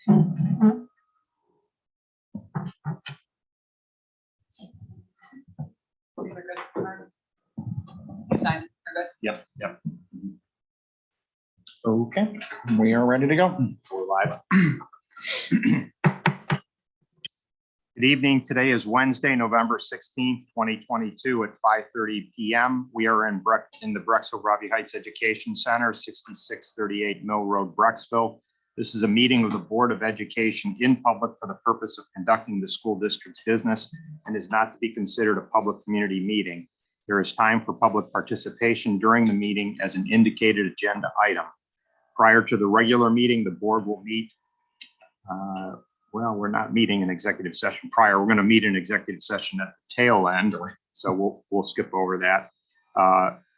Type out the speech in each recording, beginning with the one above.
Yep. Okay, we are ready to go. We're live. Good evening. Today is Wednesday, November 16th, 2022 at 5:30 p.m. We are in the Brecksville-Robbie Heights Education Center, 6638 Mill Road, Brecksville. This is a meeting of the Board of Education in public for the purpose of conducting the school district's business and is not to be considered a public community meeting. There is time for public participation during the meeting as an indicated agenda item. Prior to the regular meeting, the board will meet. Well, we're not meeting an executive session prior. We're going to meet an executive session at the tail end, so we'll skip over that.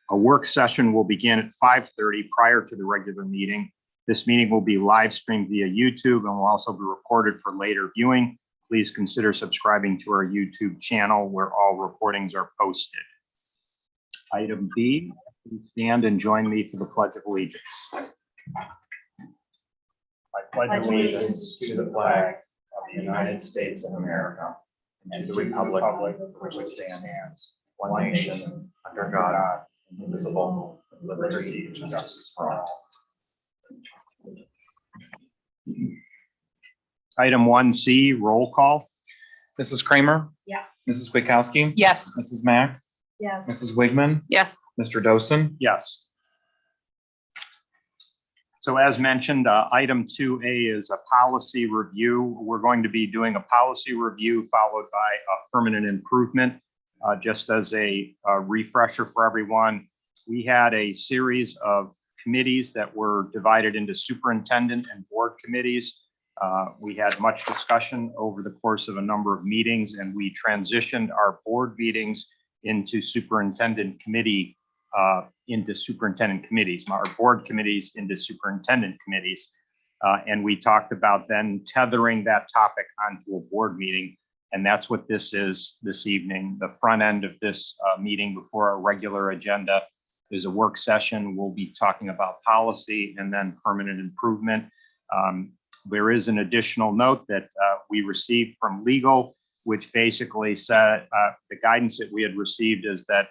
A work session will begin at 5:30 prior to the regular meeting. This meeting will be live streamed via YouTube and will also be recorded for later viewing. Please consider subscribing to our YouTube channel where all recordings are posted. Item B, please stand and join me for the Pledge of Allegiance. I pledge allegiance to the flag of the United States of America and to the republic for which it stands, one nation, under God, indivisible, with liberty and justice for all. Item 1C, roll call. Mrs. Kramer? Yes. Mrs. Kwiatkowski? Yes. Mrs. Mack? Yes. Mrs. Wigman? Yes. Mr. Dosen? Yes. So as mentioned, item 2A is a policy review. We're going to be doing a policy review followed by a permanent improvement. Just as a refresher for everyone, we had a series of committees that were divided into superintendent and board committees. We had much discussion over the course of a number of meetings, and we transitioned our board meetings into superintendent committees, our board committees into superintendent committees. And we talked about then tethering that topic onto a board meeting. And that's what this is this evening. The front end of this meeting before our regular agenda is a work session. We'll be talking about policy and then permanent improvement. There is an additional note that we received from legal, which basically said the guidance that we had received is that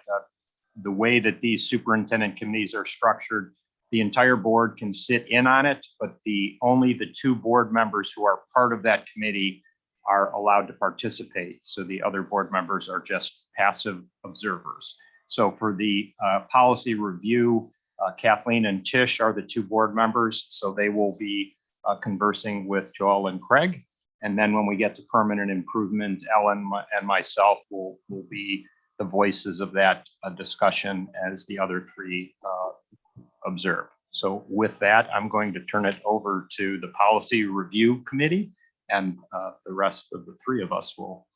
the way that these superintendent committees are structured, the entire board can sit in on it, but only the two board members who are part of that committee are allowed to participate. So the other board members are just passive observers. So for the policy review, Kathleen and Tish are the two board members. So they will be conversing with Joel and Craig. And then when we get to permanent improvement, Ellen and myself will be the voices of that discussion as the other three observe. So with that, I'm going to turn it over to the policy review committee, and the rest of the three of us will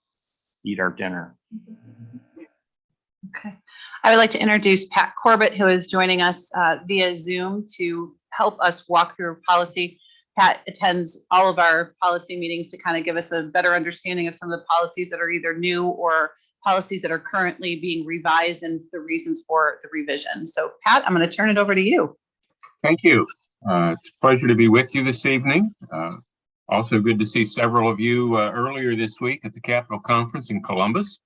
eat our dinner. Okay. I would like to introduce Pat Corbett, who is joining us via Zoom to help us walk through policy. Pat attends all of our policy meetings to kind of give us a better understanding of some of the policies that are either new or policies that are currently being revised and the reasons for the revision. So Pat, I'm going to turn it over to you. Thank you. It's a pleasure to be with you this evening. Also good to see several of you earlier this week at the Capitol Conference in Columbus.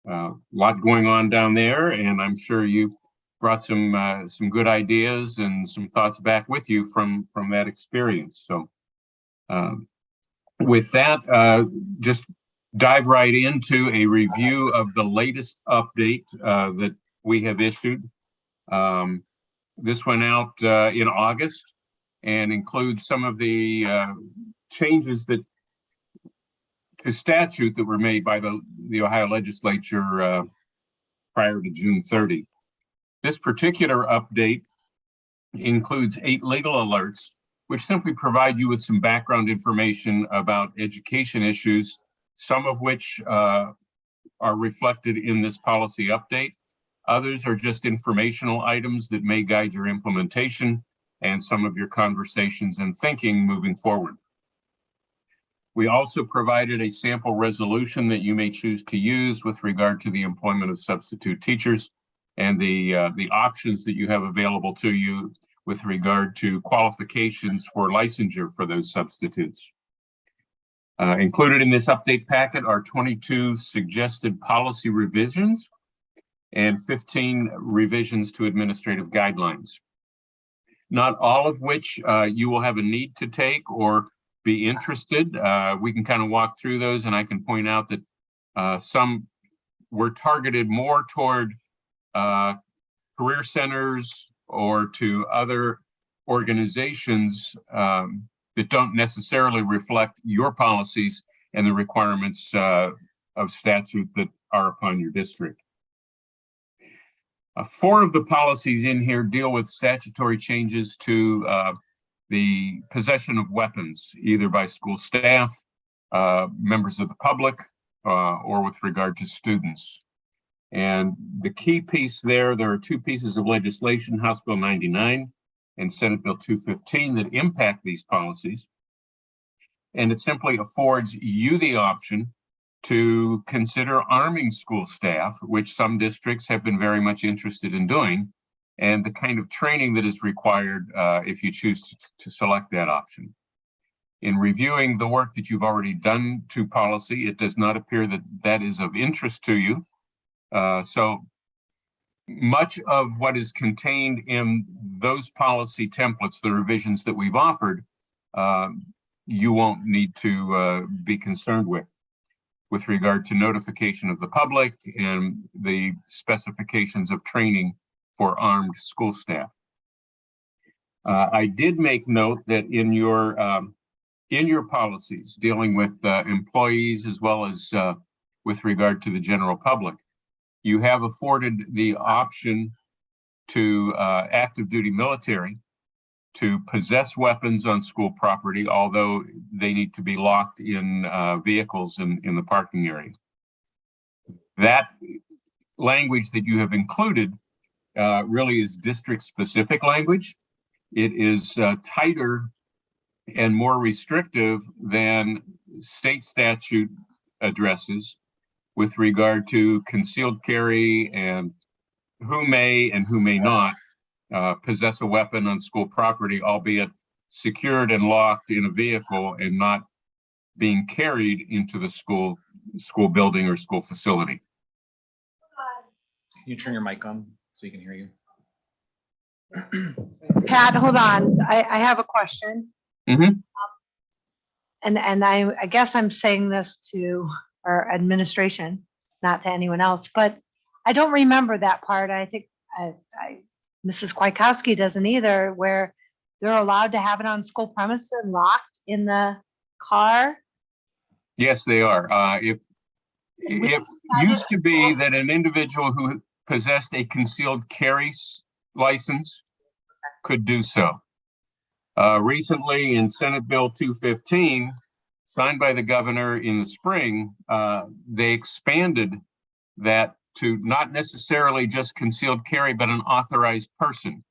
A lot going on down there, and I'm sure you brought some good ideas and some thoughts back with you from that experience. So with that, just dive right into a review of the latest update that we have issued. This went out in August and includes some of the changes to statute that were made by the Ohio legislature prior to June 30. This particular update includes 8 legal alerts, which simply provide you with some background information about education issues, some of which are reflected in this policy update. Others are just informational items that may guide your implementation and some of your conversations and thinking moving forward. We also provided a sample resolution that you may choose to use with regard to the employment of substitute teachers and the options that you have available to you with regard to qualifications for licensure for those substitutes. Included in this update packet are 22 suggested policy revisions and 15 revisions to administrative guidelines. Not all of which you will have a need to take or be interested. We can kind of walk through those, and I can point out that some were targeted more toward career centers or to other organizations that don't necessarily reflect your policies and the requirements of statute that are upon your district. 4 of the policies in here deal with statutory changes to the possession of weapons, either by school staff, members of the public, or with regard to students. And the key piece there are 2 pieces of legislation, House Bill 99 and Senate Bill 215, that impact these policies. And it simply affords you the option to consider arming school staff, which some districts have been very much interested in doing, and the kind of training that is required if you choose to select that option. In reviewing the work that you've already done to policy, it does not appear that that is of interest to you. So much of what is contained in those policy templates, the revisions that we've offered, you won't need to be concerned with regard to notification of the public and the specifications of training for armed school staff. I did make note that in your policies dealing with employees as well as with regard to the general public, you have afforded the option to active duty military to possess weapons on school property, although they need to be locked in vehicles in the parking area. That language that you have included really is district-specific language. It is tighter and more restrictive than state statute addresses with regard to concealed carry and who may and who may not possess a weapon on school property, albeit secured and locked in a vehicle and not being carried into the school building or school facility. Can you turn your mic on so you can hear you? Pat, hold on. I have a question. Mhm. And I guess I'm saying this to our administration, not to anyone else, but I don't remember that part. I think Mrs. Kwiatkowski doesn't either, where they're allowed to have it on school premises and locked in the car. Yes, they are. It used to be that an individual who possessed a concealed carry license could do so. Recently in Senate Bill 215, signed by the governor in the spring, they expanded that to not necessarily just concealed carry, but an authorized person.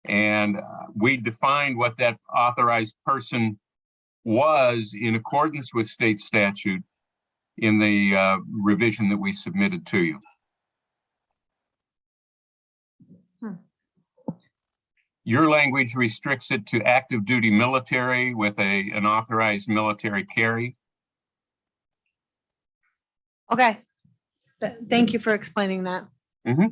And we defined what that authorized person was in accordance with state statute in the revision that we submitted to you. Your language restricts it to active duty military with an authorized military carry. Okay. Thank you for explaining that. Mm-hmm.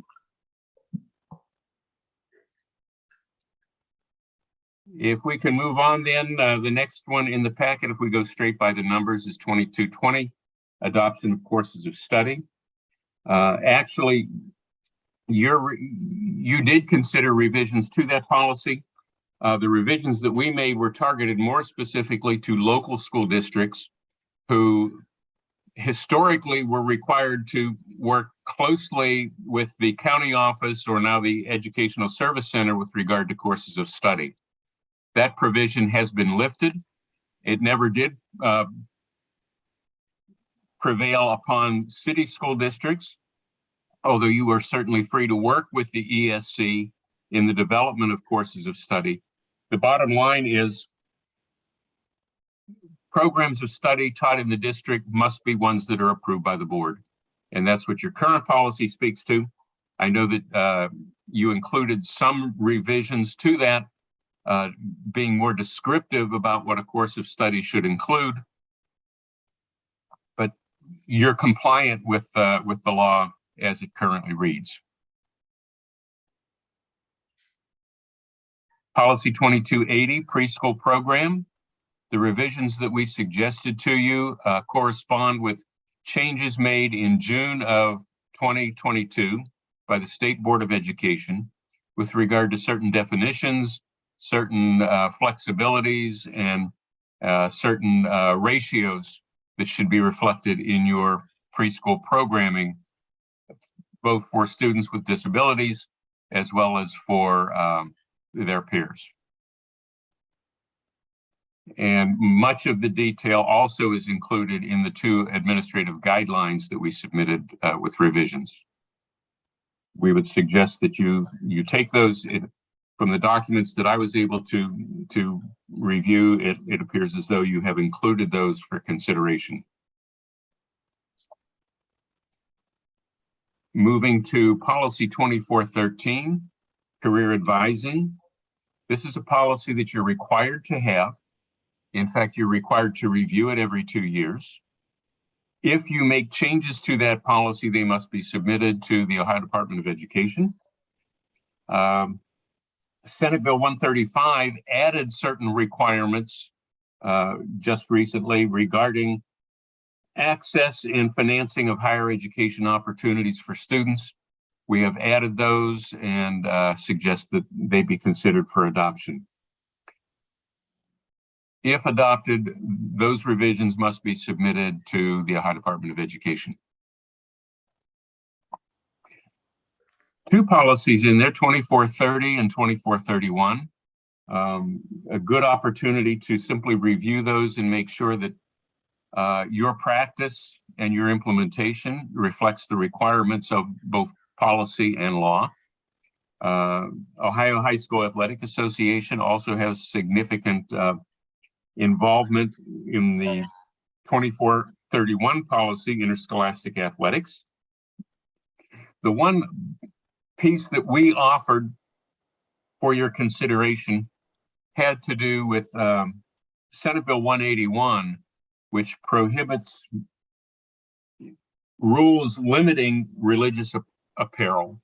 If we can move on then, the next one in the packet, if we go straight by the numbers, is 2220, adoption of courses of study. Actually, you did consider revisions to that policy. The revisions that we made were targeted more specifically to local school districts who historically were required to work closely with the county office or now the Educational Service Center with regard to courses of study. That provision has been lifted. It never did prevail upon city school districts, although you are certainly free to work with the ESC in the development of courses of study. The bottom line is programs of study taught in the district must be ones that are approved by the board. And that's what your current policy speaks to. I know that you included some revisions to that, being more descriptive about what a course of study should include. you're compliant with the law as it currently reads. Policy 2280, preschool program. The revisions that we suggested to you correspond with changes made in June of 2022 by the State Board of Education with regard to certain definitions, certain flexibilities, and certain ratios that should be reflected in your preschool programming, both for students with disabilities as well as for their peers. And much of the detail also is included in the 2 administrative guidelines that we submitted with revisions. We would suggest that you take those from the documents that I was able to review. It appears as though you have included those for consideration. Moving to policy 2413, career advising. This is a policy that you're required to have. In fact, you're required to review it every 2 years. If you make changes to that policy, they must be submitted to the Ohio Department of Education. Senate Bill 135 added certain requirements just recently regarding access and financing of higher education opportunities for students. We have added those and suggest that they be considered for adoption. If adopted, those revisions must be submitted to the Ohio Department of Education. 2 policies in there, 2430 and 2431. A good opportunity to simply review those and make sure that your practice and your implementation reflects the requirements of both policy and law. Ohio High School Athletic Association also has significant involvement in the 2431 policy, interscholastic athletics. The one piece that we offered for your consideration had to do with Senate Bill 181, which prohibits rules limiting religious apparel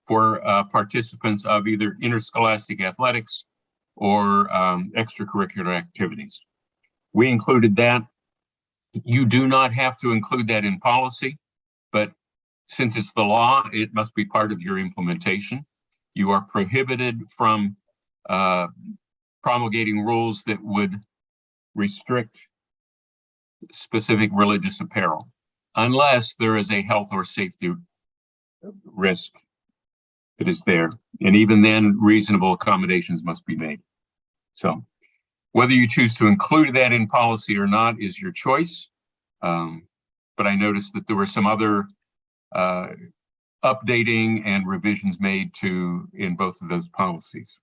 for participants of either interscholastic athletics or extracurricular activities. We included that. You do not have to include that in policy, but since it's the law, it must be part of your implementation. You are prohibited from promulgating rules that would restrict specific religious apparel, unless there is a health or safety risk that is there. And even then, reasonable accommodations must be made. So whether you choose to include that in policy or not is your choice. But I noticed that there were some other updating and revisions made in both of those policies.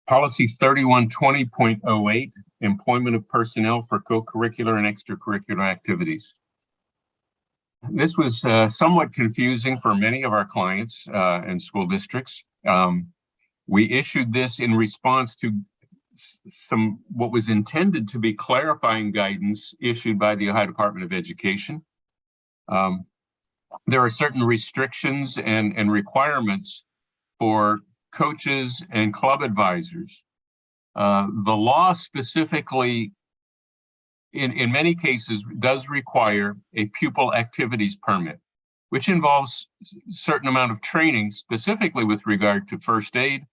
Policy 3120.08, employment of personnel for co-curricular and extracurricular activities. This was somewhat confusing for many of our clients and school districts. We issued this in response to what was intended to be clarifying guidance issued by the Ohio Department of Education. There are certain restrictions and requirements for coaches and club advisors. The law specifically, in many cases, does require a pupil activities permit, which involves a certain amount of training, specifically with regard to first aid,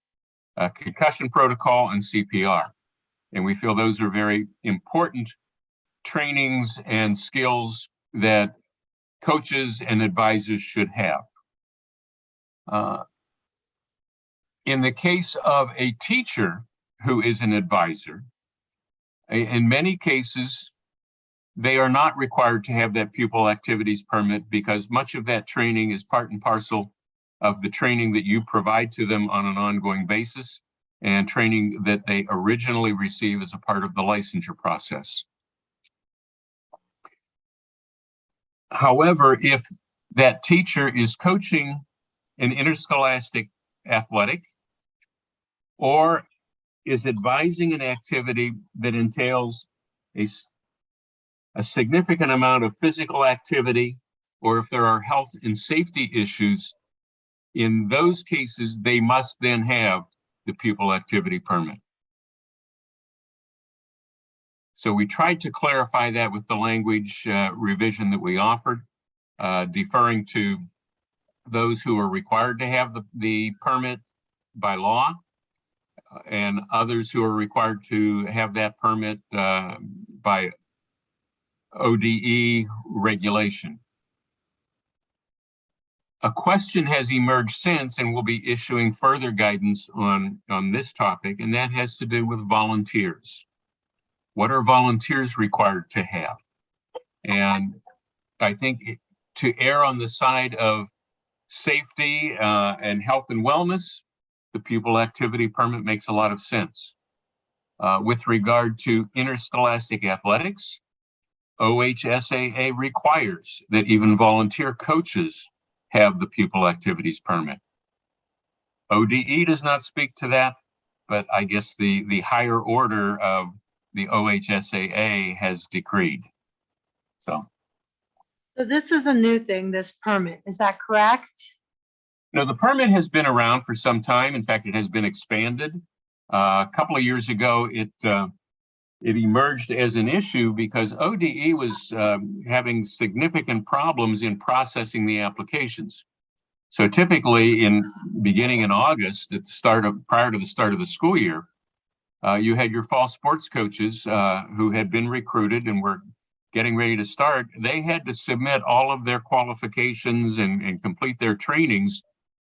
concussion protocol, and CPR. And we feel those are very important trainings and skills that coaches and advisors should have. In the case of a teacher who is an advisor, in many cases, they are not required to have that pupil activities permit because much of that training is part and parcel of the training that you provide to them on an ongoing basis and training that they originally receive as a part of the licensure process. However, if that teacher is coaching an interscholastic athletic or is advising an activity that entails a significant amount of physical activity, or if there are health and safety issues, in those cases, they must then have the pupil activity permit. So we tried to clarify that with the language revision that we offered, deferring to those who are required to have the permit by law, and others who are required to have that permit by ODE regulation. A question has emerged since, and we'll be issuing further guidance on this topic, and that has to do with volunteers. What are volunteers required to have? And I think to err on the side of safety and health and wellness, the pupil activity permit makes a lot of sense. With regard to interscholastic athletics, OHSAA requires that even volunteer coaches have the pupil activities permit. ODE does not speak to that, but I guess the higher order of the OHSAA has decreed. So this is a new thing, this permit, is that correct? no, the permit has been around for some time. In fact, it has been expanded. A couple of years ago, it emerged as an issue because ODE was having significant problems in processing the applications. So typically beginning in August, prior to the start of the school year, you had your fall sports coaches who had been recruited and were getting ready to start. They had to submit all of their qualifications and complete their trainings,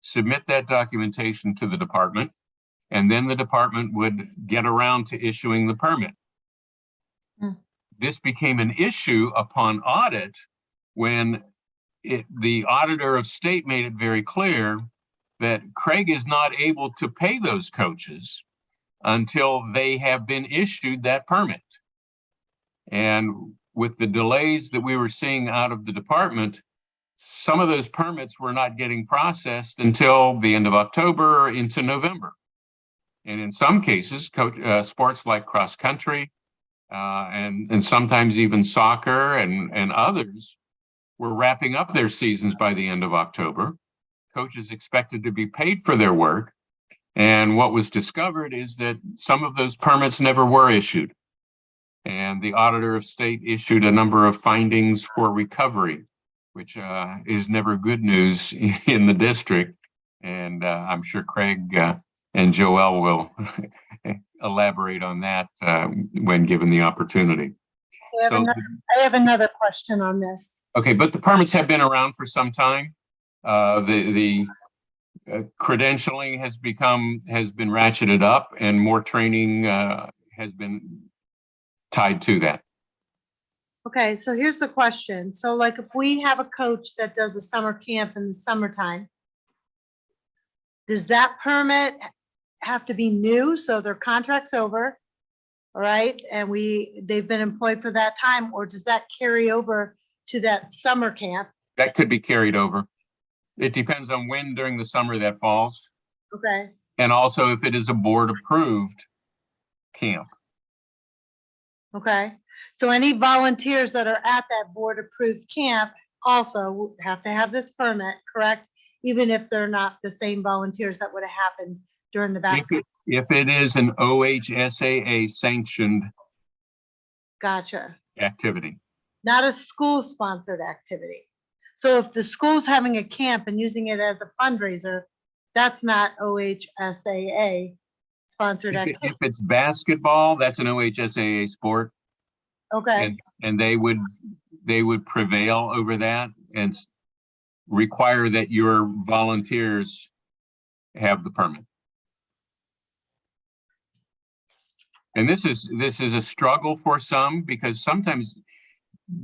submit that documentation to the department, and then the department would get around to issuing the permit. This became an issue upon audit when the auditor of state made it very clear that Craig is not able to pay those coaches until they have been issued that permit. And with the delays that we were seeing out of the department, some of those permits were not getting processed until the end of October or into November. And in some cases, sports like cross country, and sometimes even soccer and others were wrapping up their seasons by the end of October. Coaches expected to be paid for their work. And what was discovered is that some of those permits never were issued. And the auditor of state issued a number of findings for recovery, which is never good news in the district. And I'm sure Craig and Joelle will elaborate on that when given the opportunity. I have another question on this. Okay, but the permits have been around for some time. The credentialing has been ratcheted up, and more training has been tied to that. Okay, so here's the question. So like if we have a coach that does a summer camp in the summertime, does that permit have to be new? So their contract's over, all right? And they've been employed for that time, or does that carry over to that summer camp? That could be carried over. It depends on when during the summer that falls. Okay. And also if it is a board approved camp. Okay. So any volunteers that are at that board approved camp also have to have this permit, correct? Even if they're not the same volunteers that would have happened during the basketball. If it is an OHSAA sanctioned Gotcha. activity. Not a school sponsored activity. So if the school's having a camp and using it as a fundraiser, that's not OHSAA sponsored activity. If it's basketball, that's an OHSAA sport. Okay. And they would prevail over that and require that your volunteers have the permit. And this is a struggle for some, because sometimes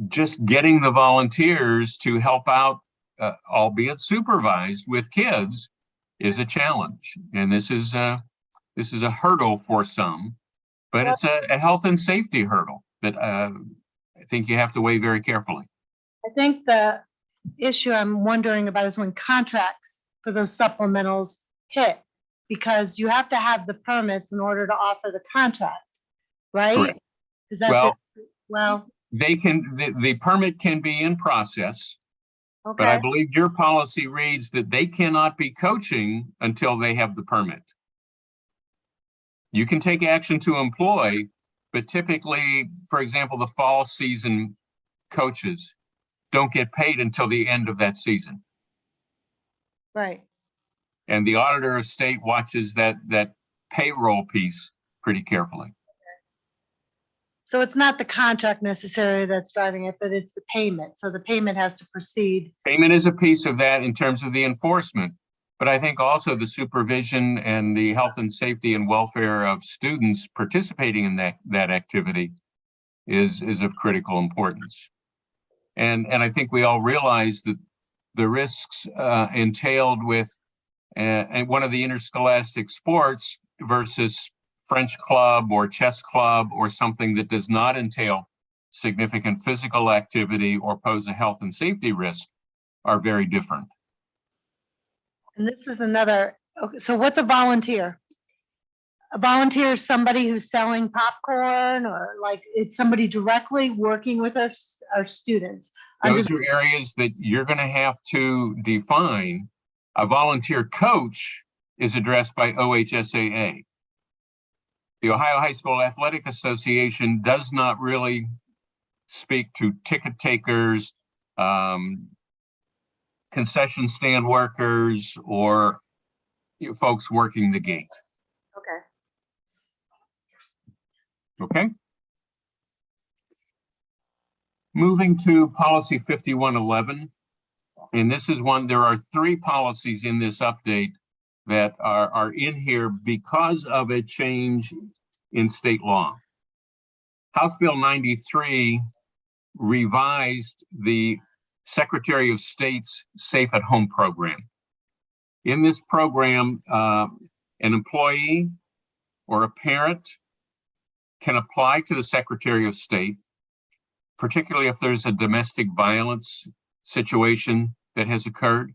just getting the volunteers to help out, albeit supervised with kids, is a challenge. And this is a hurdle for some, but it's a health and safety hurdle that I think you have to weigh very carefully. I think the issue I'm wondering about is when contracts for those supplementals hit, because you have to have the permits in order to offer the contract, right? Correct. Because that's Well, the permit can be in process, but I Okay, believe your policy reads that they cannot be coaching until they have the permit. You can take action to employ, but typically, for example, the fall season coaches don't get paid until the end of that season. right. And the auditor of state watches that payroll piece pretty carefully. So it's not the contract necessarily that's driving it, but it's the payment. So the payment has to proceed. Payment is a piece of that in terms of the enforcement, but I think also the supervision and the health and safety and welfare of students participating in that activity is of critical importance. And I think we all realize that the risks entailed with one of the interscholastic sports versus French club or chess club or something that does not entail significant physical activity or pose a health and safety risk are very different. And this is another, okay, so what's a volunteer? A volunteer is somebody who's selling popcorn, or like it's somebody directly working with our students. Those are areas that you're going to have to define. A volunteer coach is addressed by OHSAA. The Ohio High School Athletic Association does not really speak to ticket takers, concession stand workers, or folks working the gate. Okay. Okay. Moving to policy 5111. And this is one, there are 3 policies in this update that are in here because of a change in state law. House Bill 93 revised the Secretary of State's Safe at Home program. In this program, an employee or a parent can apply to the Secretary of State, particularly if there's a domestic violence situation that has occurred.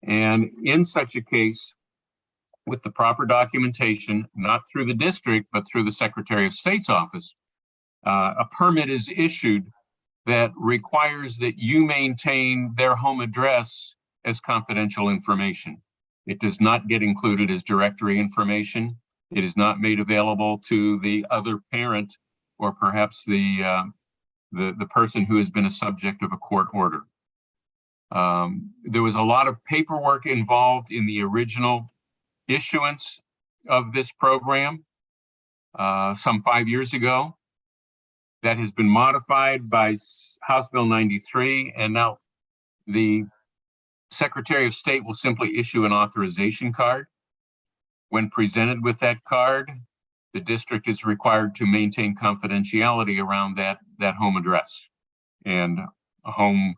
And in such a case, with the proper documentation, not through the district, but through the Secretary of State's office, a permit is issued that requires that you maintain their home address as confidential information. It does not get included as directory information. It is not made available to the other parent or perhaps the person who has been a subject of a court order. There was a lot of paperwork involved in the original issuance of this program some 5 years ago. That has been modified by House Bill 93, and now the Secretary of State will simply issue an authorization card. When presented with that card, the district is required to maintain confidentiality around that home address and home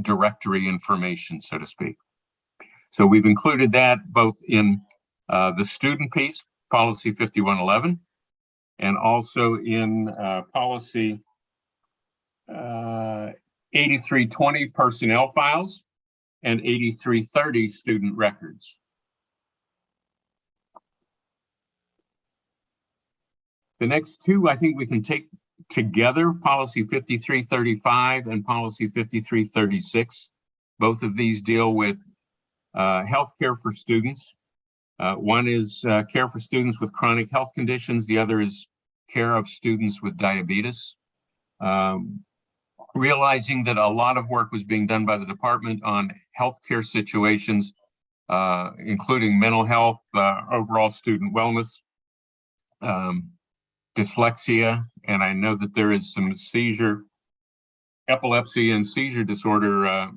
directory information, so to speak. So we've included that both in the student piece, policy 5111, and also in policy 8320 personnel files and 8330 student records. The next 2, I think we can take together, policy 5335 and policy 5336. Both of these deal with healthcare for students. One is care for students with chronic health conditions. The other is care of students with diabetes. Realizing that a lot of work was being done by the department on healthcare situations, including mental health, overall student wellness, dyslexia, and I know that there is some seizure, epilepsy and seizure disorder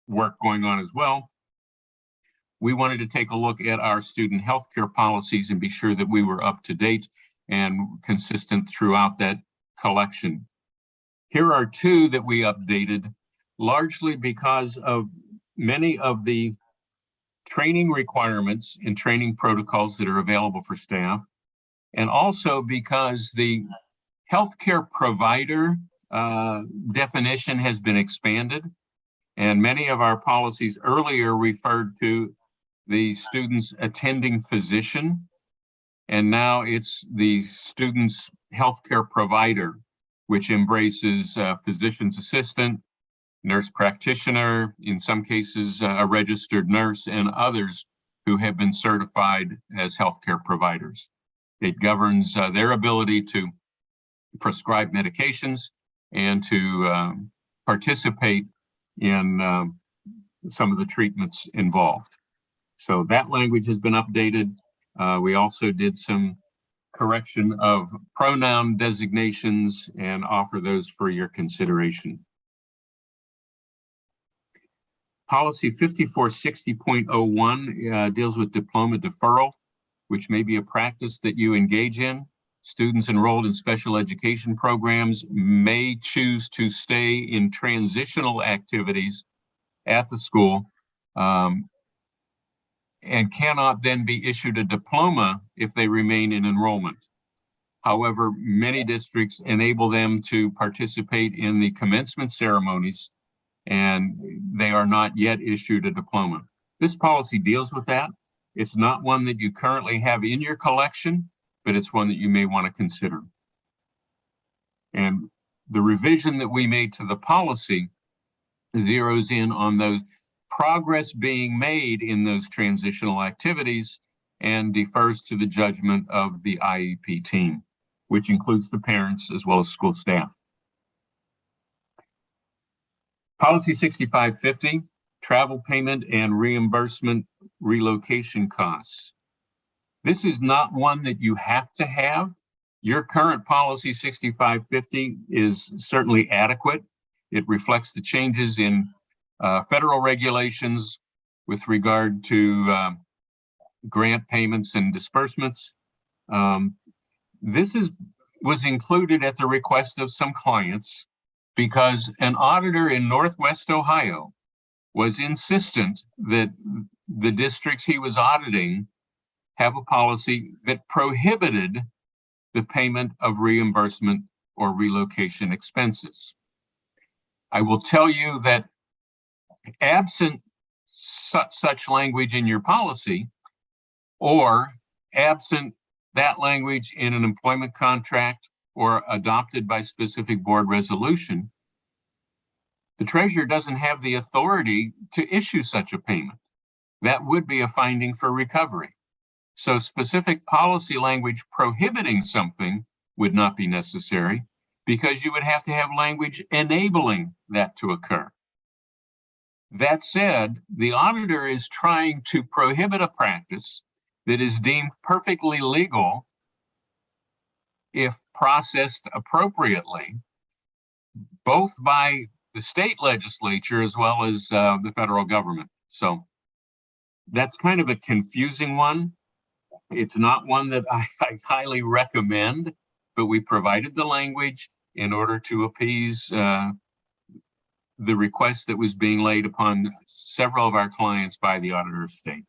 work going on as well. We wanted to take a look at our student healthcare policies and be sure that we were up to date and consistent throughout that collection. Here are 2 that we updated, largely because of many of the training requirements and training protocols that are available for staff, and also because the healthcare provider definition has been expanded, and many of our policies earlier referred to the student's attending physician, and now it's the student's healthcare provider which embraces physician's assistant, nurse practitioner, in some cases, a registered nurse, and others who have been certified as healthcare providers. It governs their ability to prescribe medications and to participate in some of the treatments involved. So that language has been updated. We also did some correction of pronoun designations and offer those for your consideration. Policy 5460.01 deals with diploma deferral, which may be a practice that you engage in. Students enrolled in special education programs may choose to stay in transitional activities at the school and cannot then be issued a diploma if they remain in enrollment. However, many districts enable them to participate in the commencement ceremonies, and they are not yet issued a diploma. This policy deals with that. It's not one that you currently have in your collection, but it's one that you may want to consider. And the revision that we made to the policy zeroes in on those progress being made in those transitional activities and defers to the judgment of the IEP team, which includes the parents as well as school staff. Policy 6550, travel payment and reimbursement relocation costs. This is not one that you have to have. Your current policy 6550 is certainly adequate. It reflects the changes in federal regulations with regard to grant payments and disbursements. This was included at the request of some clients because an auditor in Northwest Ohio was insistent that the districts he was auditing have a policy that prohibited the payment of reimbursement or relocation expenses. I will tell you that absent such language in your policy, or absent that language in an employment contract or adopted by specific board resolution, the treasurer doesn't have the authority to issue such a payment. That would be a finding for recovery. So specific policy language prohibiting something would not be necessary because you would have to have language enabling that to occur. That said, the auditor is trying to prohibit a practice that is deemed perfectly legal if processed appropriately, both by the state legislature as well as the federal government. So that's kind of a confusing one. It's not one that I highly recommend, but we provided the language in order to appease the request that was being laid upon several of our clients by the auditor of state.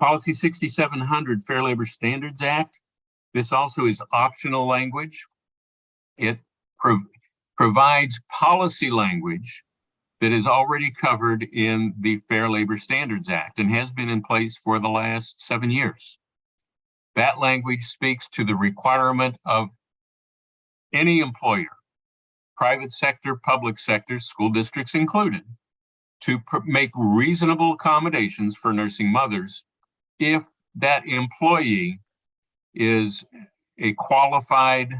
Policy 6700, Fair Labor Standards Act. This also is optional language. It provides policy language that is already covered in the Fair Labor Standards Act and has been in place for the last 7 years. That language speaks to the requirement of any employer, private sector, public sector, school districts included, to make reasonable accommodations for nursing mothers if that employee is a qualified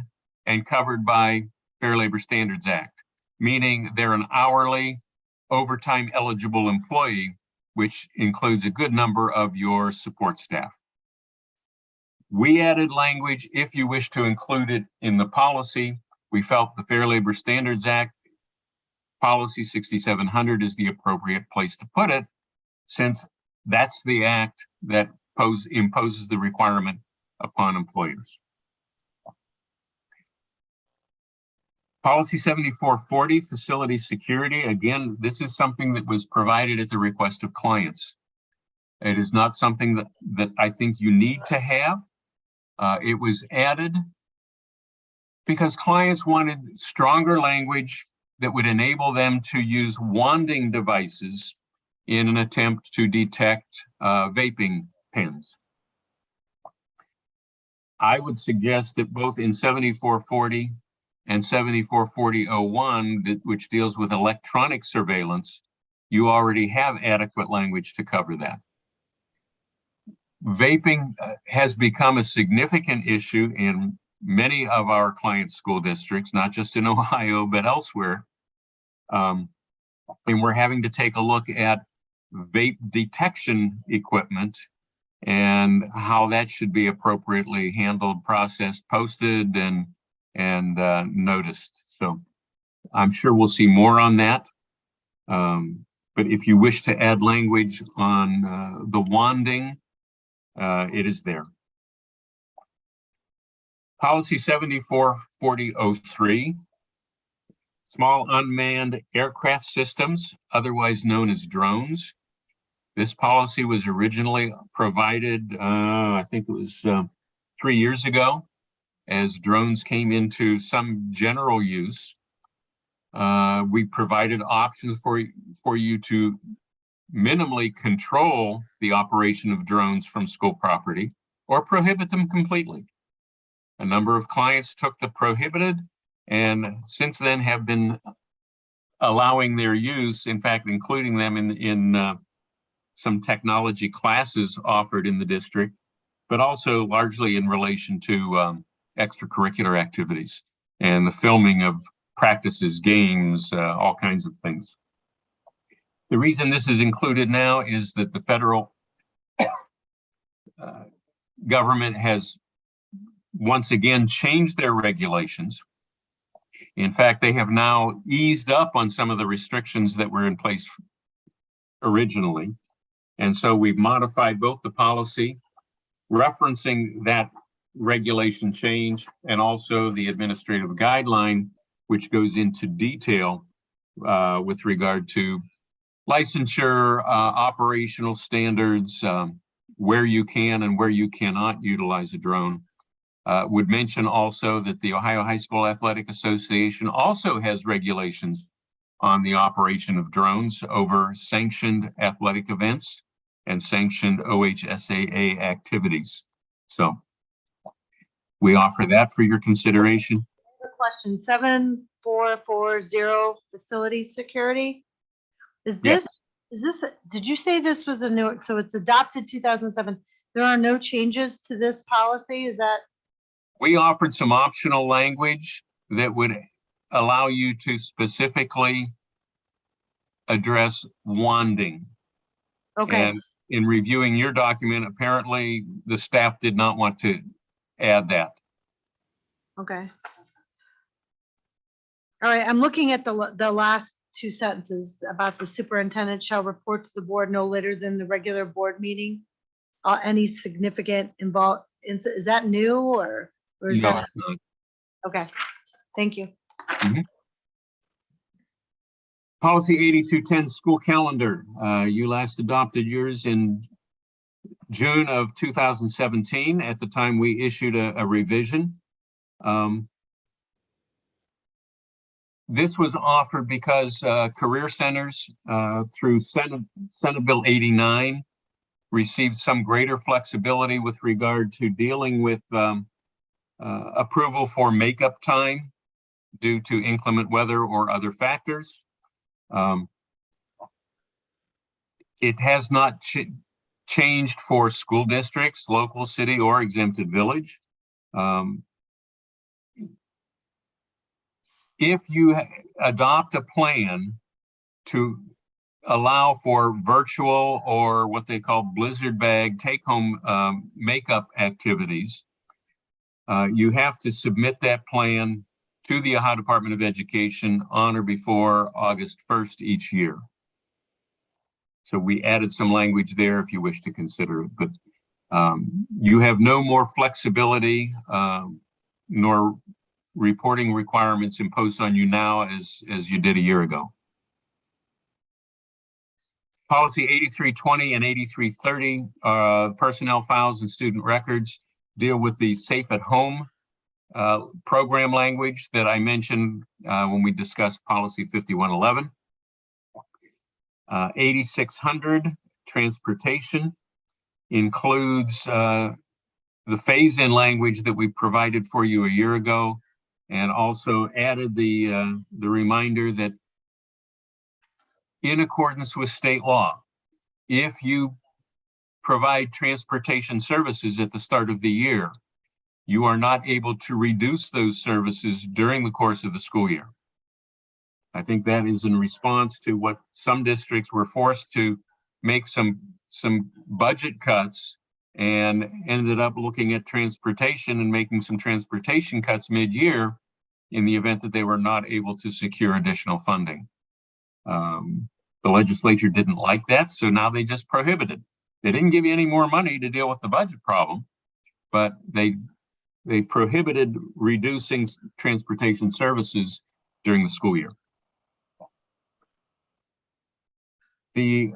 and covered by Fair Labor Standards Act, meaning they're an hourly, overtime eligible employee, which includes a good number of your support staff. We added language if you wish to include it in the policy. We felt the Fair Labor Standards Act, Policy 6700 is the appropriate place to put it, since that's the act that imposes the requirement upon employers. Policy 7440, facility security. Again, this is something that was provided at the request of clients. It is not something that I think you need to have. It was added because clients wanted stronger language that would enable them to use wanding devices in an attempt to detect vaping pens. I would suggest that both in 7440 and 744001, which deals with electronic surveillance, you already have adequate language to cover that. Vaping has become a significant issue in many of our client school districts, not just in Ohio, but elsewhere. And we're having to take a look at vape detection equipment and how that should be appropriately handled, processed, posted, and noticed. So I'm sure we'll see more on that. But if you wish to add language on the wanding, it is there. Policy 744003, small unmanned aircraft systems, otherwise known as drones. This policy was originally provided, I think it was 3 years ago, as drones came into some general use. We provided options for you to minimally control the operation of drones from school property or prohibit them completely. A number of clients took the prohibited and since then have been allowing their use, in fact, including them in some technology classes offered in the district, but also largely in relation to extracurricular activities and the filming of practices, games, all kinds of things. The reason this is included now is that the federal government has once again changed their regulations. In fact, they have now eased up on some of the restrictions that were in place originally. And so we've modified both the policy referencing that regulation change and also the administrative guideline, which goes into detail with regard to licensure, operational standards, where you can and where you cannot utilize a drone. Would mention also that the Ohio High School Athletic Association also has regulations on the operation of drones over sanctioned athletic events and sanctioned OHSAA activities. So we offer that for your consideration. Question 7440, facility security. Is this, did you say this was a new, so it's adopted 2007. There are no changes to this policy, is that? We offered some optional language that would allow you to specifically address wanding. Okay. And in reviewing your document, apparently the staff did not want to add that. Okay. All right, I'm looking at the last two sentences about the superintendent shall report to the board no later than the regular board meeting. Any significant is that new or is No, that? it's not. Okay, thank you. Policy 8210, school calendar. You last adopted yours in June of 2017. At the time we issued a revision. This was offered because career centers through Senate Bill 89 received some greater flexibility with regard to dealing with approval for makeup time due to inclement weather or other factors. It has not changed for school districts, local, city, or exempted village. If you adopt a plan to allow for virtual or what they call blizzard bag take-home makeup activities, you have to submit that plan to the Ohio Department of Education on or before August 1st each year. So we added some language there if you wish to consider it, but you have no more flexibility nor reporting requirements imposed on you now as you did a year ago. Policy 8320 and 8330, personnel files and student records, deal with the safe at home program language that I mentioned when we discussed policy 5111. 8600, transportation, includes the phase-in language that we provided for you a year ago, and also added the reminder that in accordance with state law, if you provide transportation services at the start of the year, you are not able to reduce those services during the course of the school year. I think that is in response to what some districts were forced to make some budget cuts and ended up looking at transportation and making some transportation cuts mid-year in the event that they were not able to secure additional funding. The legislature didn't like that, so now they just prohibited. They didn't give you any more money to deal with the budget problem, but they prohibited reducing transportation services during the school year. The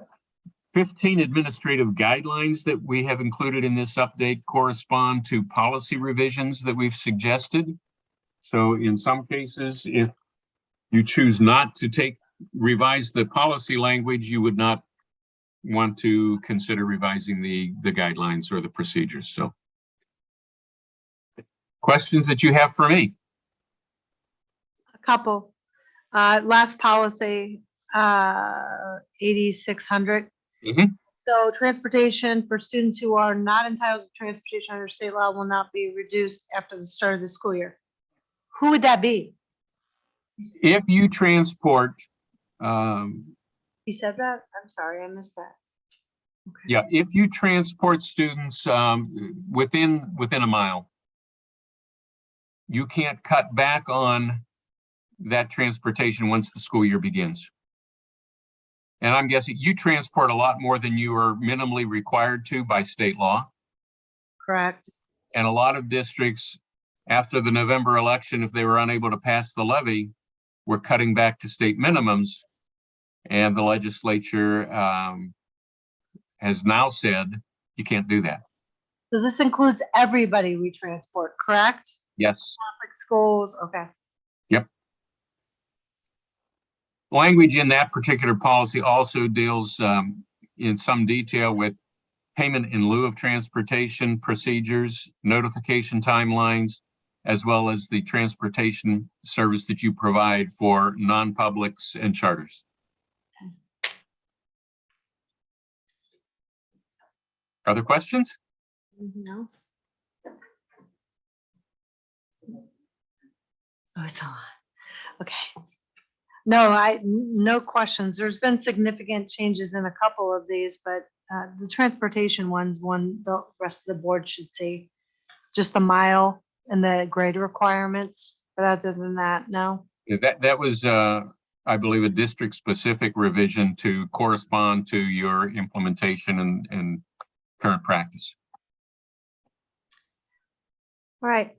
15 administrative guidelines that we have included in this update correspond to policy revisions that we've suggested. So in some cases, if you choose not to revise the policy language, you would not want to consider revising the guidelines or the procedures. So questions that you have for me? A couple. Last policy, 8600. So transportation for students who are not entitled to transportation under state law will not be reduced after the start of the school year. Who would that be? If you transport, You said that? I'm sorry, I missed that. Okay. yeah, if you transport students within a mile, you can't cut back on that transportation once the school year begins. And I'm guessing you transport a lot more than you are minimally required to by state law. Correct. And a lot of districts, after the November election, if they were unable to pass the levy, were cutting back to state minimums. And the legislature has now said you can't do that. So this includes everybody we transport, correct? Yes. Public schools, okay. Yep. Language in that particular policy also deals in some detail with payment in lieu of transportation procedures, notification timelines, as well as the transportation service that you provide for non-publics and charters. Other questions? Anything else? Oh, it's a lot. Okay. No questions. There's been significant changes in a couple of these, but the transportation ones, the rest of the board should see. Just the mile and the grade requirements, but other than that, no. Yeah, that was, I believe, a district-specific revision to correspond to your implementation and current practice. All right.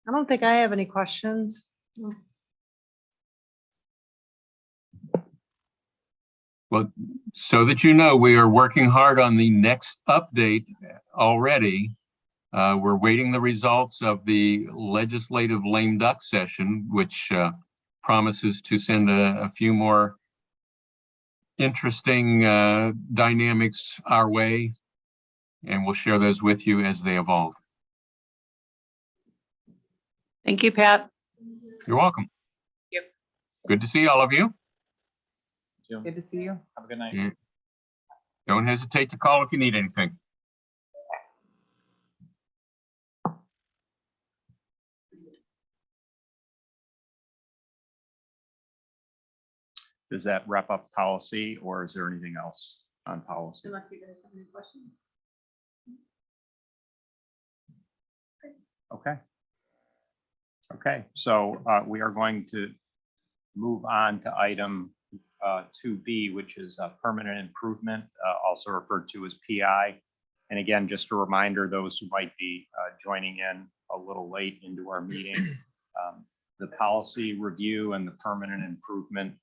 I don't think I have any questions. Well, so that you know, we are working hard on the next update already. We're waiting the results of the legislative lame duck session, which promises to send a few more interesting dynamics our way, and we'll share those with you as they evolve. Thank you, Pat. You're welcome. Yep. Good to see all of you. Good to see you. Have a good night. Yeah. Don't hesitate to call if you need anything. Does that wrap up policy, or is there anything else on policy? Unless you guys have any questions. Okay. Okay, so we are going to move on to item 2B, which is permanent improvement, also referred to as PI. And again, just a reminder, those who might be joining in a little late into our meeting, the policy review and the permanent improvement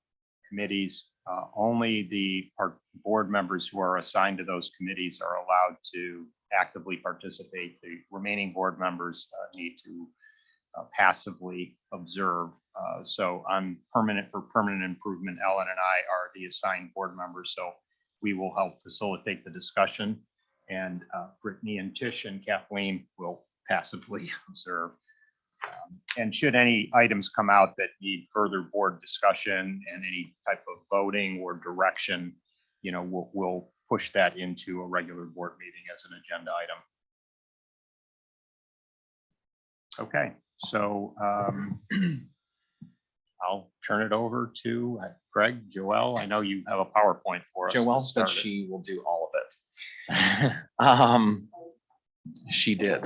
committees, only the board members who are assigned to those committees are allowed to actively participate. The remaining board members need to passively observe. So on permanent improvement, Ellen and I are the assigned board members, so we will help facilitate the discussion. And Brittany and Tish and Kathleen will passively observe. And should any items come out that need further board discussion and any type of voting or direction, you know, we'll push that into a regular board meeting as an agenda item. Okay, so I'll turn it over to Greg, Joelle. I know you have a PowerPoint for us. Joelle to said start it. she will do all of it. She did.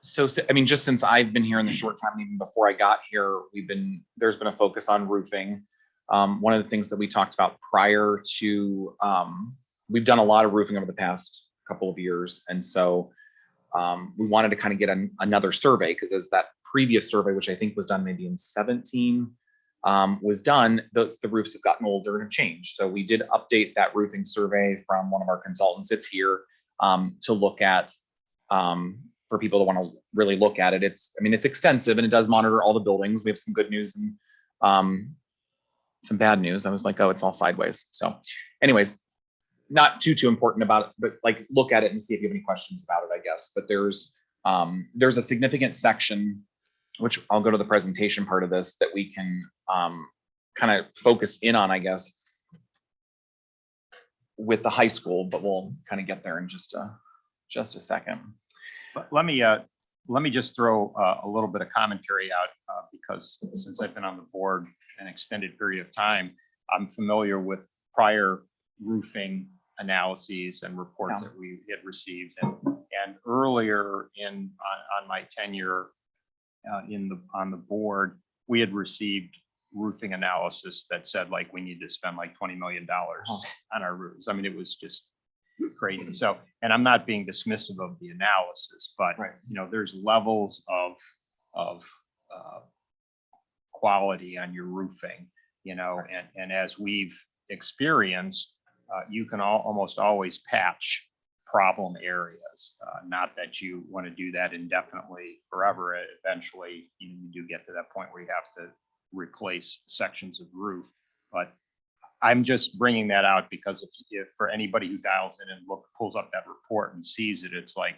So, I mean, just since I've been here in the short time, even before I got here, there's been a focus on roofing. One of the things that we talked about prior to, we've done a lot of roofing over the past couple of years. And so we wanted to kind of get another survey, because as that previous survey, which I think was done maybe in 17, was done, the roofs have gotten older and have changed. So we did update that roofing survey from one of our consultants. It's here to look at, for people that want to really look at it. I mean, it's extensive and it does monitor all the buildings. We have some good news and some bad news. I was like, oh, it's all sideways. So anyways, not too important about it, but like look at it and see if you have any questions about it, I guess. But there's a significant section, which I'll go to the presentation part of this, that we can kind of focus in on, I guess, with the high school, but we'll kind of get there in just a second. But let me just throw a little bit of commentary out because since I've been on the board an extended period of time, I'm familiar with prior roofing analyses and reports that we had received, and earlier on my tenure on the board, we had received roofing analysis that said like we need to spend like $20 million on our roofs. I mean, it was just crazy. So, and I'm not being dismissive of the analysis, but you know, there's levels of quality on your roofing, you know, and as we've experienced, you can almost always patch problem areas. Not that you want to do that indefinitely forever. Eventually, you do get to that point where you have to replace sections of roof. But I'm just bringing that out because if for anybody who dials in and pulls up that report and sees it, it's like,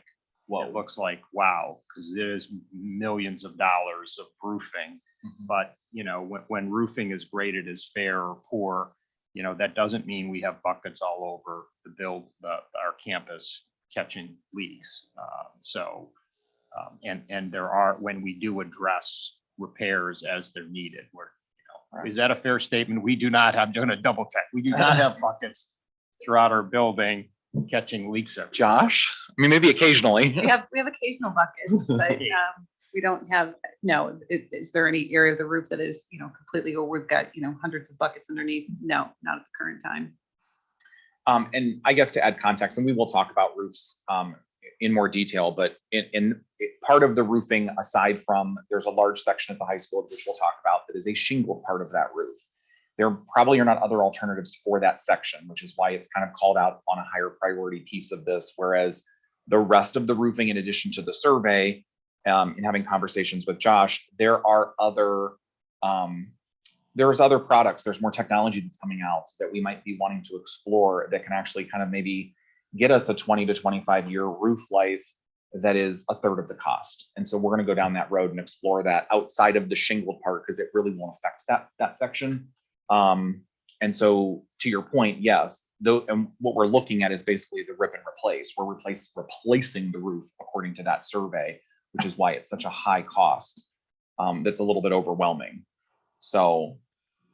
well, it looks like, wow, because there's millions of dollars of roofing. Mm-hmm. But, you know, when roofing is graded as fair or poor, you know, that doesn't mean we have buckets all over our campus catching leaks. And there are, when we do address repairs as they're needed, is that a fair statement? We do not have, doing a double check, we do not have buckets throughout our building catching leaks. Josh, I mean, maybe occasionally. We have occasional buckets, but we don't have, no. Is there any area of the roof that is, you know, completely, or we've got, you know, hundreds of buckets underneath? No, not at the current time. And I guess to add context, and we will talk about roofs in more detail, but in part of the roofing, aside from, there's a large section at the high school, which we'll talk about, that is a shingle part of that roof. There probably are not other alternatives for that section, which is why it's kind of called out on a higher priority piece of this. Whereas the rest of the roofing, in addition to the survey, in having conversations with Josh, there are other products, there's more technology that's coming out that we might be wanting to explore that can actually kind of maybe get us a 20 to 25 year roof life that is a third of the cost. And so we're going to go down that road and explore that outside of the shingled part, because it really won't affect that section. And so to your point, yes, and what we're looking at is basically the rip and replace. We're replacing the roof according to that survey, which is why it's such a high cost. That's a little bit overwhelming. So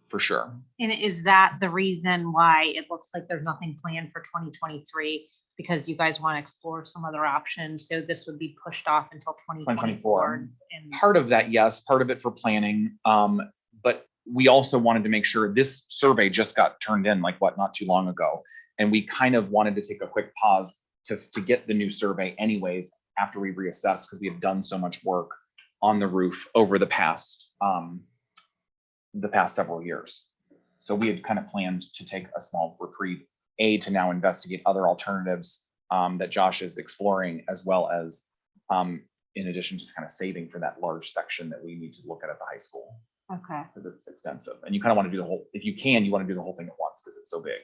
for sure. And is that the reason why it looks like there's nothing planned for 2023? Because you guys want to explore some other options. So this would be pushed off until 2024. And part of that, yes, part of it for planning. But we also wanted to make sure, this survey just got turned in not too long ago. And we kind of wanted to take a quick pause to get the new survey anyways, after we reassessed, because we have done so much work on the roof over the past several years. So we had kind of planned to take a small reprieve, to now investigate other alternatives that Josh is exploring, as well as in addition to kind of saving for that large section that we need to look at the high school. okay. Because it's extensive, and you kind of want to do the whole, if you can, you want to do the whole thing at once because it's so big.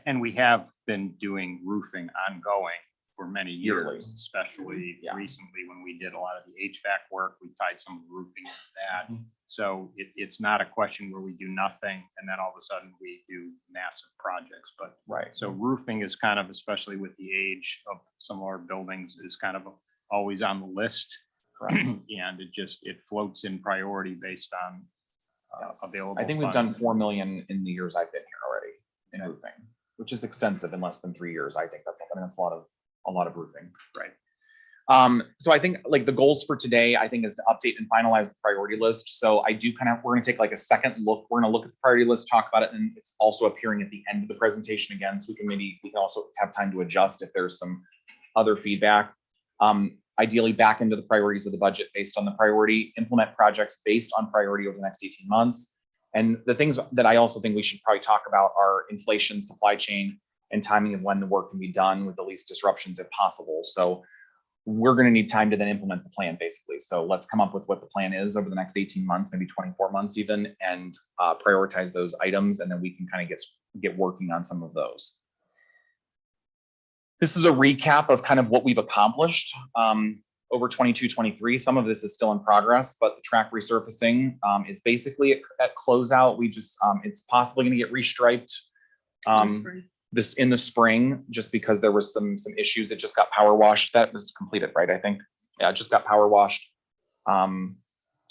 And we have been doing roofing ongoing for many Yearly. years, especially Yeah. recently when we did a lot of the HVAC work, we tied some roofing into that. Mhm. So it's not a question where we do nothing and then all of a sudden we do massive projects, but Right. so roofing is kind of, especially with the age of some of our buildings, is kind of always on the list. Correct. And it floats in priority based on Yes. available. I think we've done funds. 4 million in the years I've been here already in roofing, which is extensive in less than 3 years. I think that's a lot of roofing. Right. So I think like the goals for today, I think is to update and finalize the priority list. So I do we're going to take like a second look. We're going to look at the priority list, talk about it, and it's also appearing at the end of the presentation again. So we can also have time to adjust if there's some other feedback. Ideally back into the priorities of the budget based on the priority, implement projects based on priority over the next 18 months. And the things that I also think we should probably talk about are inflation, supply chain, and timing of when the work can be done with the least disruptions if possible. So we're going to need time to then implement the plan basically. So let's come up with what the plan is over the next 18 months, maybe 24 months even, and prioritize those items. And then we can kind of get working on some of those. This is a recap of kind of what we've accomplished over 22-23. Some of this is still in progress, but the track resurfacing is basically at closeout. We just, it's possibly going to get restriped this in the spring, just because there was some issues. It just got power washed. That was completed, right? I think, yeah, it just got power washed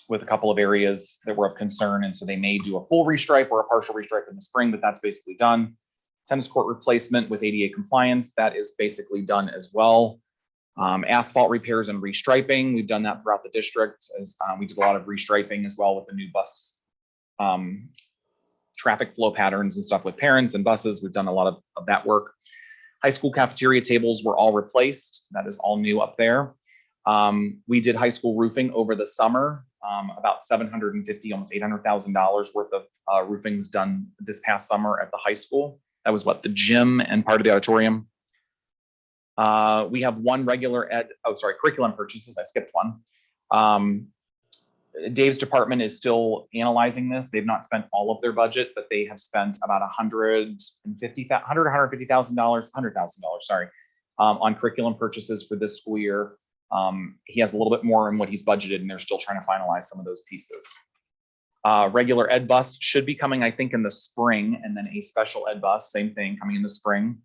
with a couple of areas that were of concern. And so they may do a full restripe or a partial restripe in the spring, but that's basically done. Tennis court replacement with ADA compliance, that is basically done as well. Asphalt repairs and restriping, we've done that throughout the district. As we did a lot of restriping as well with the new bus traffic flow patterns and stuff with parents and buses. We've done a lot of that work. High school cafeteria tables were all replaced. That is all new up there. We did high school roofing over the summer. About $750,000, almost $800,000 worth of roofing was done this past summer at the high school. That was what, the gym and part of the auditorium. We have one curriculum purchases. I skipped one. Dave's department is still analyzing this. They've not spent all of their budget, but they have spent about $100,000, sorry, on curriculum purchases for this school year. He has a little bit more in what he's budgeted, and they're still trying to finalize some of those pieces. Regular ed bus should be coming, I think, in the spring, and then a special ed bus, same thing, coming in the spring.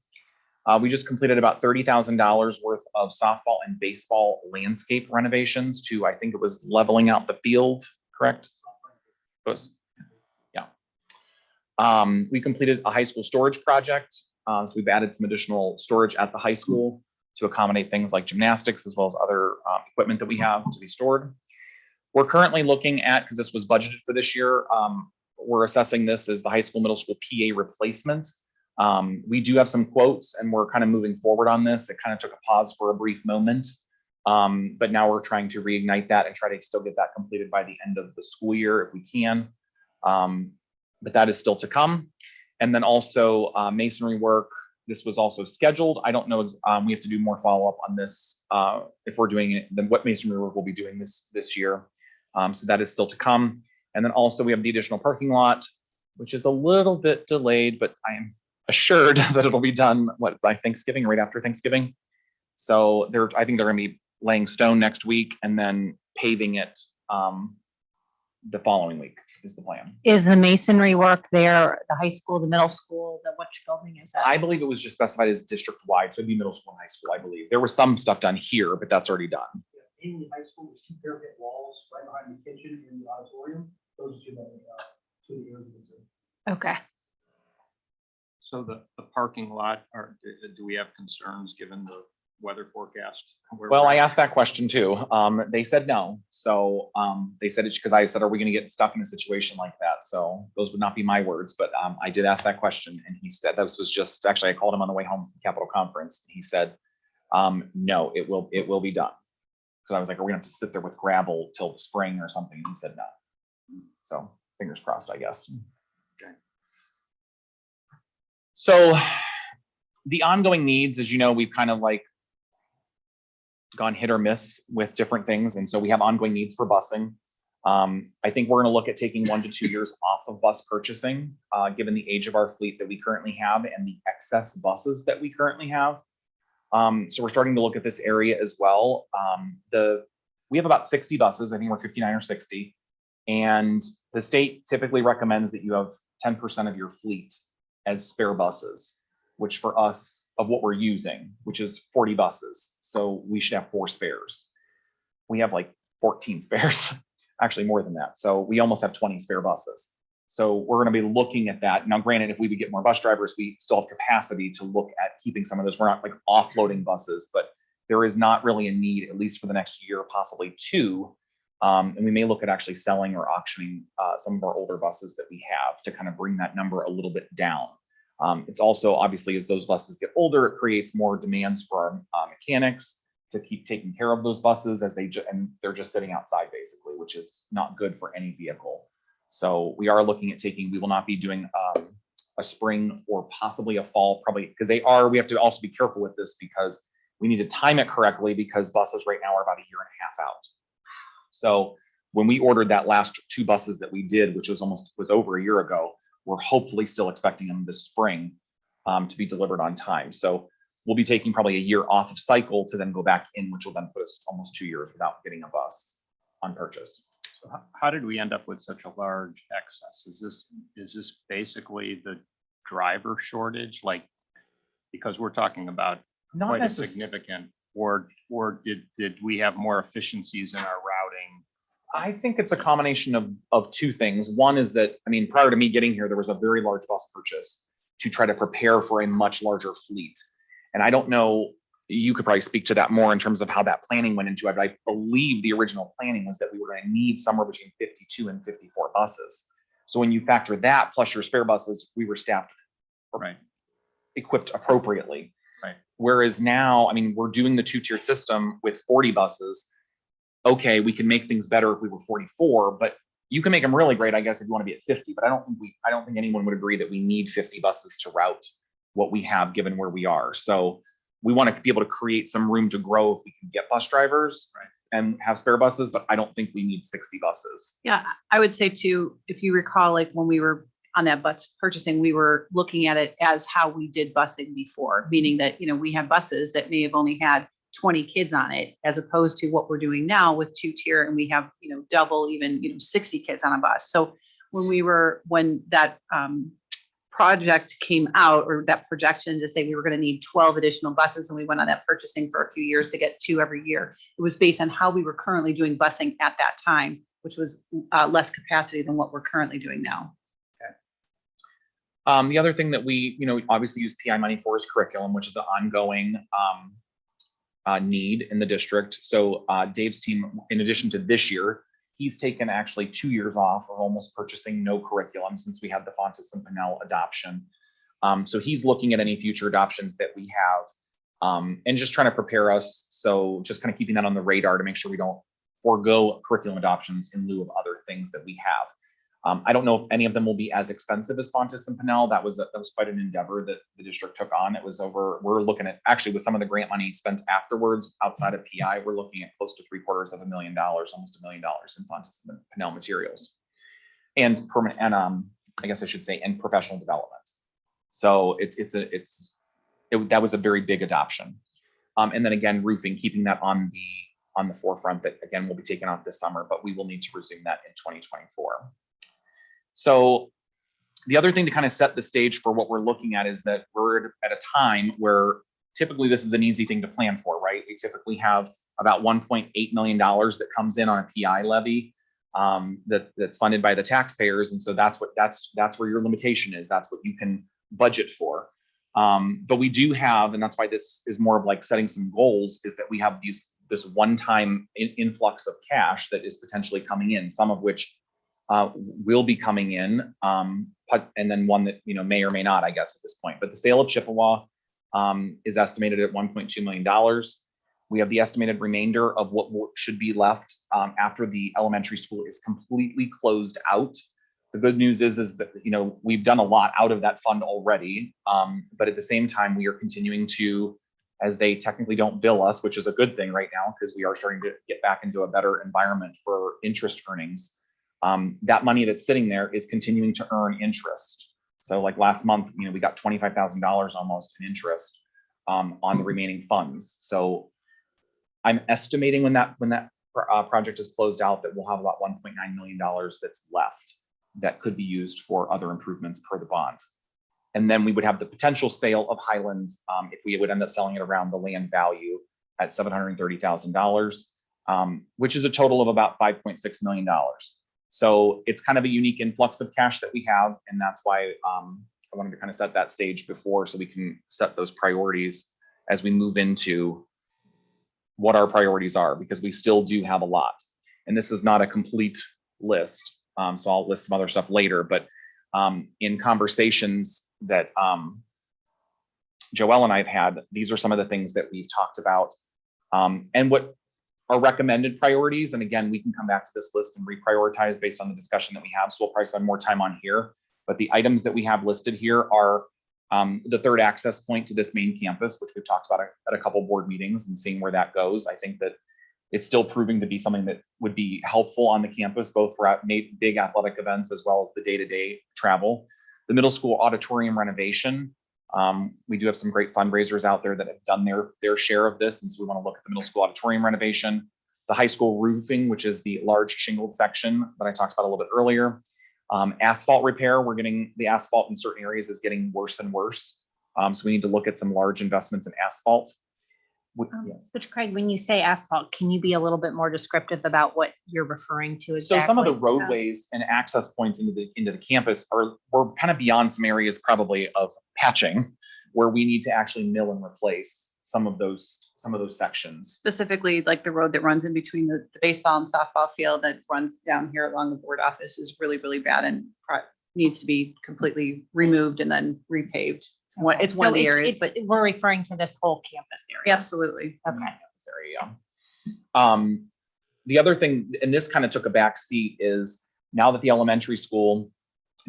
We just completed about $30,000 worth of softball and baseball landscape renovations to, I think it was leveling out the field, correct? It was, yeah. We completed a high school storage project. So we've added some additional storage at the high school to accommodate things like gymnastics, as well as other equipment that we have to be stored. We're currently looking at, because this was budgeted for this year, we're assessing this as the high school, middle school PA replacement. We do have some quotes and we're kind of moving forward on this. It kind of took a pause for a brief moment, but now we're trying to reignite that and try to still get that completed by the end of the school year if we can. But that is still to come. And then also masonry work. This was also scheduled. I don't know. We have to do more follow-up on this. If we're doing it, then what masonry work we'll be doing this year. So that is still to come. And then also we have the additional parking lot, which is a little bit delayed, but I am assured that it'll be done by Thanksgiving, right after Thanksgiving. So I think they're going to be laying stone next week and then paving it the following week is the plan. Is the masonry work there, the high school, the middle school, which building is that? I believe it was just specified as district wide, so it'd be middle school and high school. I believe there was some stuff done here, but that's already done. In the high school, there's 2 parapet walls right behind the kitchen in the auditorium. Those are to the areas. Okay. So the parking lot, do we have concerns given the weather forecast? Well, I asked that question too. They said no. So they said it's because I said, are we going to get stuck in a situation like that? So those would not be my words, but I did ask that question and he said, that was just, actually, I called him on the way home from Capitol Conference. And he said, no, it will be done. Because I was like, are we going to have to sit there with gravel till spring or something? And he said no. So fingers crossed, I guess. Okay. So the ongoing needs, as you know, we've kind of like gone hit or miss with different things. And so we have ongoing needs for busing. I think we're going to look at taking 1 to 2 years off of bus purchasing, given the age of our fleet that we currently have and the excess buses that we currently have. So we're starting to look at this area as well. We have about 60 buses. I think we're 59 or 60. And the state typically recommends that you have 10% of your fleet as spare buses, which for us of what we're using, which is 40 buses. So we should have 4 spares. We have like 14 spares, actually more than that. So we almost have 20 spare buses. So we're going to be looking at that. Now, granted, if we would get more bus drivers, we still have capacity to look at keeping some of those. We're not like offloading buses, but there is not really a need, at least for the next year, possibly 2. And we may look at actually selling or auctioning some of our older buses that we have to kind of bring that number a little bit down. It's also obviously, as those buses get older, it creates more demands for our mechanics to keep taking care of those buses as they're just sitting outside basically, which is not good for any vehicle. So we are looking at we will not be doing a spring or possibly a fall, probably because we have to also be careful with this because we need to time it correctly because buses right now are about 1.5 years out. So when we ordered that last 2 buses that we did, which was over 1 year ago, we're hopefully still expecting them this spring to be delivered on time. So we'll be taking probably 1 year off of cycle to then go back in, which will then put us almost 2 years without getting a bus on purchase. So how did we end up with such a large excess? Is this basically the driver shortage? Like, because we're talking about quite a significant, or did we have more efficiencies in our routing? I think it's a combination of 2 things. One is that, I mean, prior to me getting here, there was a very large bus purchase to try to prepare for a much larger fleet. And I don't know, you could probably speak to that more in terms of how that planning went into it. But I believe the original planning was that we were going to need somewhere between 52 and 54 buses. So when you factor that plus your spare buses, we were staffed, Right, equipped appropriately. Right. Whereas now, I mean, we're doing the 2-tiered system with 40 buses. Okay, we can make things better if we were 44, but you can make them really great, I guess, if you want to be at 50. But I don't think anyone would agree that we need 50 buses to route what we have given where we are. So we want to be able to create some room to grow if we can get bus drivers and have spare buses, but I don't think we need 60 buses. Yeah, I would say too, if you recall, like when we were on that bus purchasing, we were looking at it as how we did busing before, meaning that, we had buses that may have only had 20 kids on it, as opposed to what we're doing now with 2-tier, and we have, double, even, 60 kids on a bus. So when that project came out, or that projection to say we were going to need 12 additional buses, and we went on that purchasing for a few years to get 2 every year, it was based on how we were currently doing busing at that time, which was less capacity than what we're currently doing now. The other thing that we, obviously use PI money for is curriculum, which is an ongoing need in the district. So Dave's team, in addition to this year, he's taken actually 2 years off of almost purchasing no curriculum since we had the Fontes and Pinnell adoption. So he's looking at any future adoptions that we have and just trying to prepare us. So just kind of keeping that on the radar to make sure we don't forego curriculum adoptions in lieu of other things that we have. I don't know if any of them will be as expensive as Fontes and Pinnell. That was quite an endeavor that the district took on. It was we're looking at, actually with some of the grant money spent afterwards outside of PI, we're looking at close to $750,000, almost $1 million in Fontes and Pinnell materials and permanent, and I guess I should say, and professional development. So that was a very big adoption. And then again, roofing, keeping that on the forefront, that again will be taken off this summer, but we will need to resume that in 2024. So the other thing to kind of set the stage for what we're looking at is that we're at a time where typically this is an easy thing to plan for, right? We typically have about $1.8 million that comes in on a PI levy that's funded by the taxpayers. And so that's where your limitation is. That's what you can budget for. But we do have, and that's why this is more of like setting some goals, is that we have this one-time influx of cash that is potentially coming in, some of which will be coming in, and then one that may or may not, I guess, at this point. But the sale of Chippewa is estimated at $1.2 million. We have the estimated remainder of what should be left after the elementary school is completely closed out. The good news is that we've done a lot out of that fund already, but at the same time we are continuing to, as they technically don't bill us, which is a good thing right now because we are starting to get back into a better environment for interest earnings. That money that's sitting there is continuing to earn interest. So like last month, we got $25,000 almost in interest on the remaining funds. So I'm estimating when that project is closed out that we'll have about $1.9 million that's left that could be used for other improvements per the bond. And then we would have the potential sale of Highland if we would end up selling it around the land value at $730,000, which is a total of about $5.6 million. So it's kind of a unique influx of cash that we have. And that's why I wanted to kind of set that stage before so we can set those priorities as we move into what our priorities are, because we still do have a lot. And this is not a complete list. So I'll list some other stuff later, but in conversations that Joelle and I have had, these are some of the things that we've talked about and what are recommended priorities. And again, we can come back to this list and reprioritize based on the discussion that we have. So we'll probably spend more time on here, but the items that we have listed here are the third access point to this main campus, which we've talked about at a couple board meetings and seeing where that goes. I think that it's still proving to be something that would be helpful on the campus, both for big athletic events as well as the day-to-day travel. The middle school auditorium renovation. We do have some great fundraisers out there that have done their share of this. And so we want to look at the middle school auditorium renovation, the high school roofing, which is the large shingled section that I talked about a little bit earlier. Asphalt repair, we're getting the asphalt in certain areas is getting worse and worse. So we need to look at some large investments in asphalt. Yes. Which, Craig, when you say asphalt, can you be a little bit more descriptive about what you're referring to exactly? So some of the roadways and access points into the campus we're kind of beyond some areas probably of patching where we need to actually mill and replace some of those sections. Specifically, like the road that runs in between the baseball and softball field that runs down here along the board office is really, really bad and needs to be completely removed and then repaved. It's one of the areas, but we're referring to this whole campus area. absolutely. Okay. This area. The other thing, and this kind of took a back seat, is now that the elementary school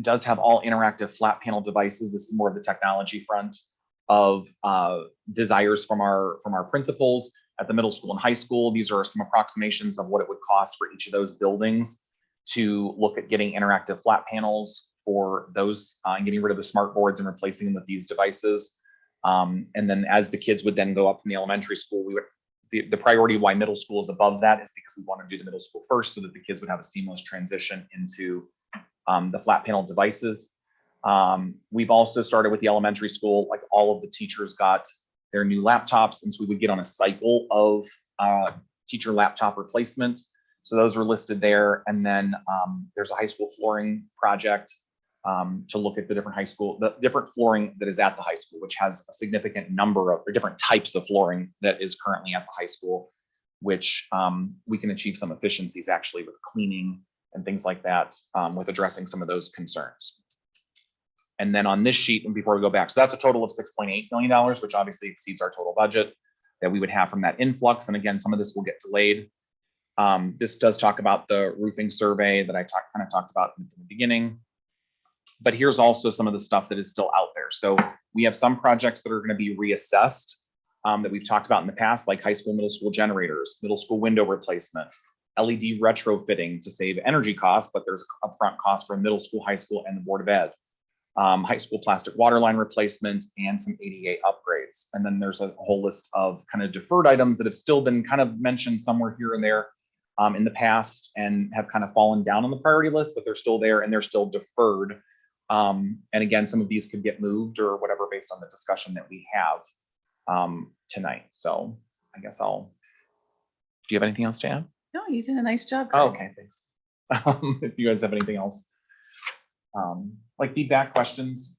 does have all interactive flat panel devices, this is more of the technology front of desires from our principals at the middle school and high school. These are some approximations of what it would cost for each of those buildings to look at getting interactive flat panels for those and getting rid of the smart boards and replacing them with these devices. And then as the kids would then go up from the elementary school, the priority why middle school is above that is because we want to do the middle school first so that the kids would have a seamless transition into the flat panel devices. We've also started with the elementary school, like all of the teachers got their new laptops, and so we would get on a cycle of teacher laptop replacement. So those are listed there. And then there's a high school flooring project to look at the different flooring that is at the high school, which has a significant number of different types of flooring that is currently at the high school, which we can achieve some efficiencies actually with cleaning and things like that with addressing some of those concerns. And then on this sheet, and before we go back, so that's a total of $6.8 million, which obviously exceeds our total budget that we would have from that influx. And again, some of this will get delayed. This does talk about the roofing survey that I kind of talked about in the beginning. But here's also some of the stuff that is still out there. So we have some projects that are going to be reassessed that we've talked about in the past, like high school, middle school generators, middle school window replacement, LED retrofitting to save energy costs, but there's upfront costs for middle school, high school, and the Board of Ed. High school plastic water line replacement and some ADA upgrades. And then there's a whole list of kind of deferred items that have still been kind of mentioned somewhere here and there in the past and have kind of fallen down on the priority list, but they're still there and they're still deferred. And again, some of these could get moved or whatever based on the discussion that we have tonight. So I guess do you have anything else to add? No, you did a nice job. Oh, okay, thanks. If you guys have anything else, like feedback, questions.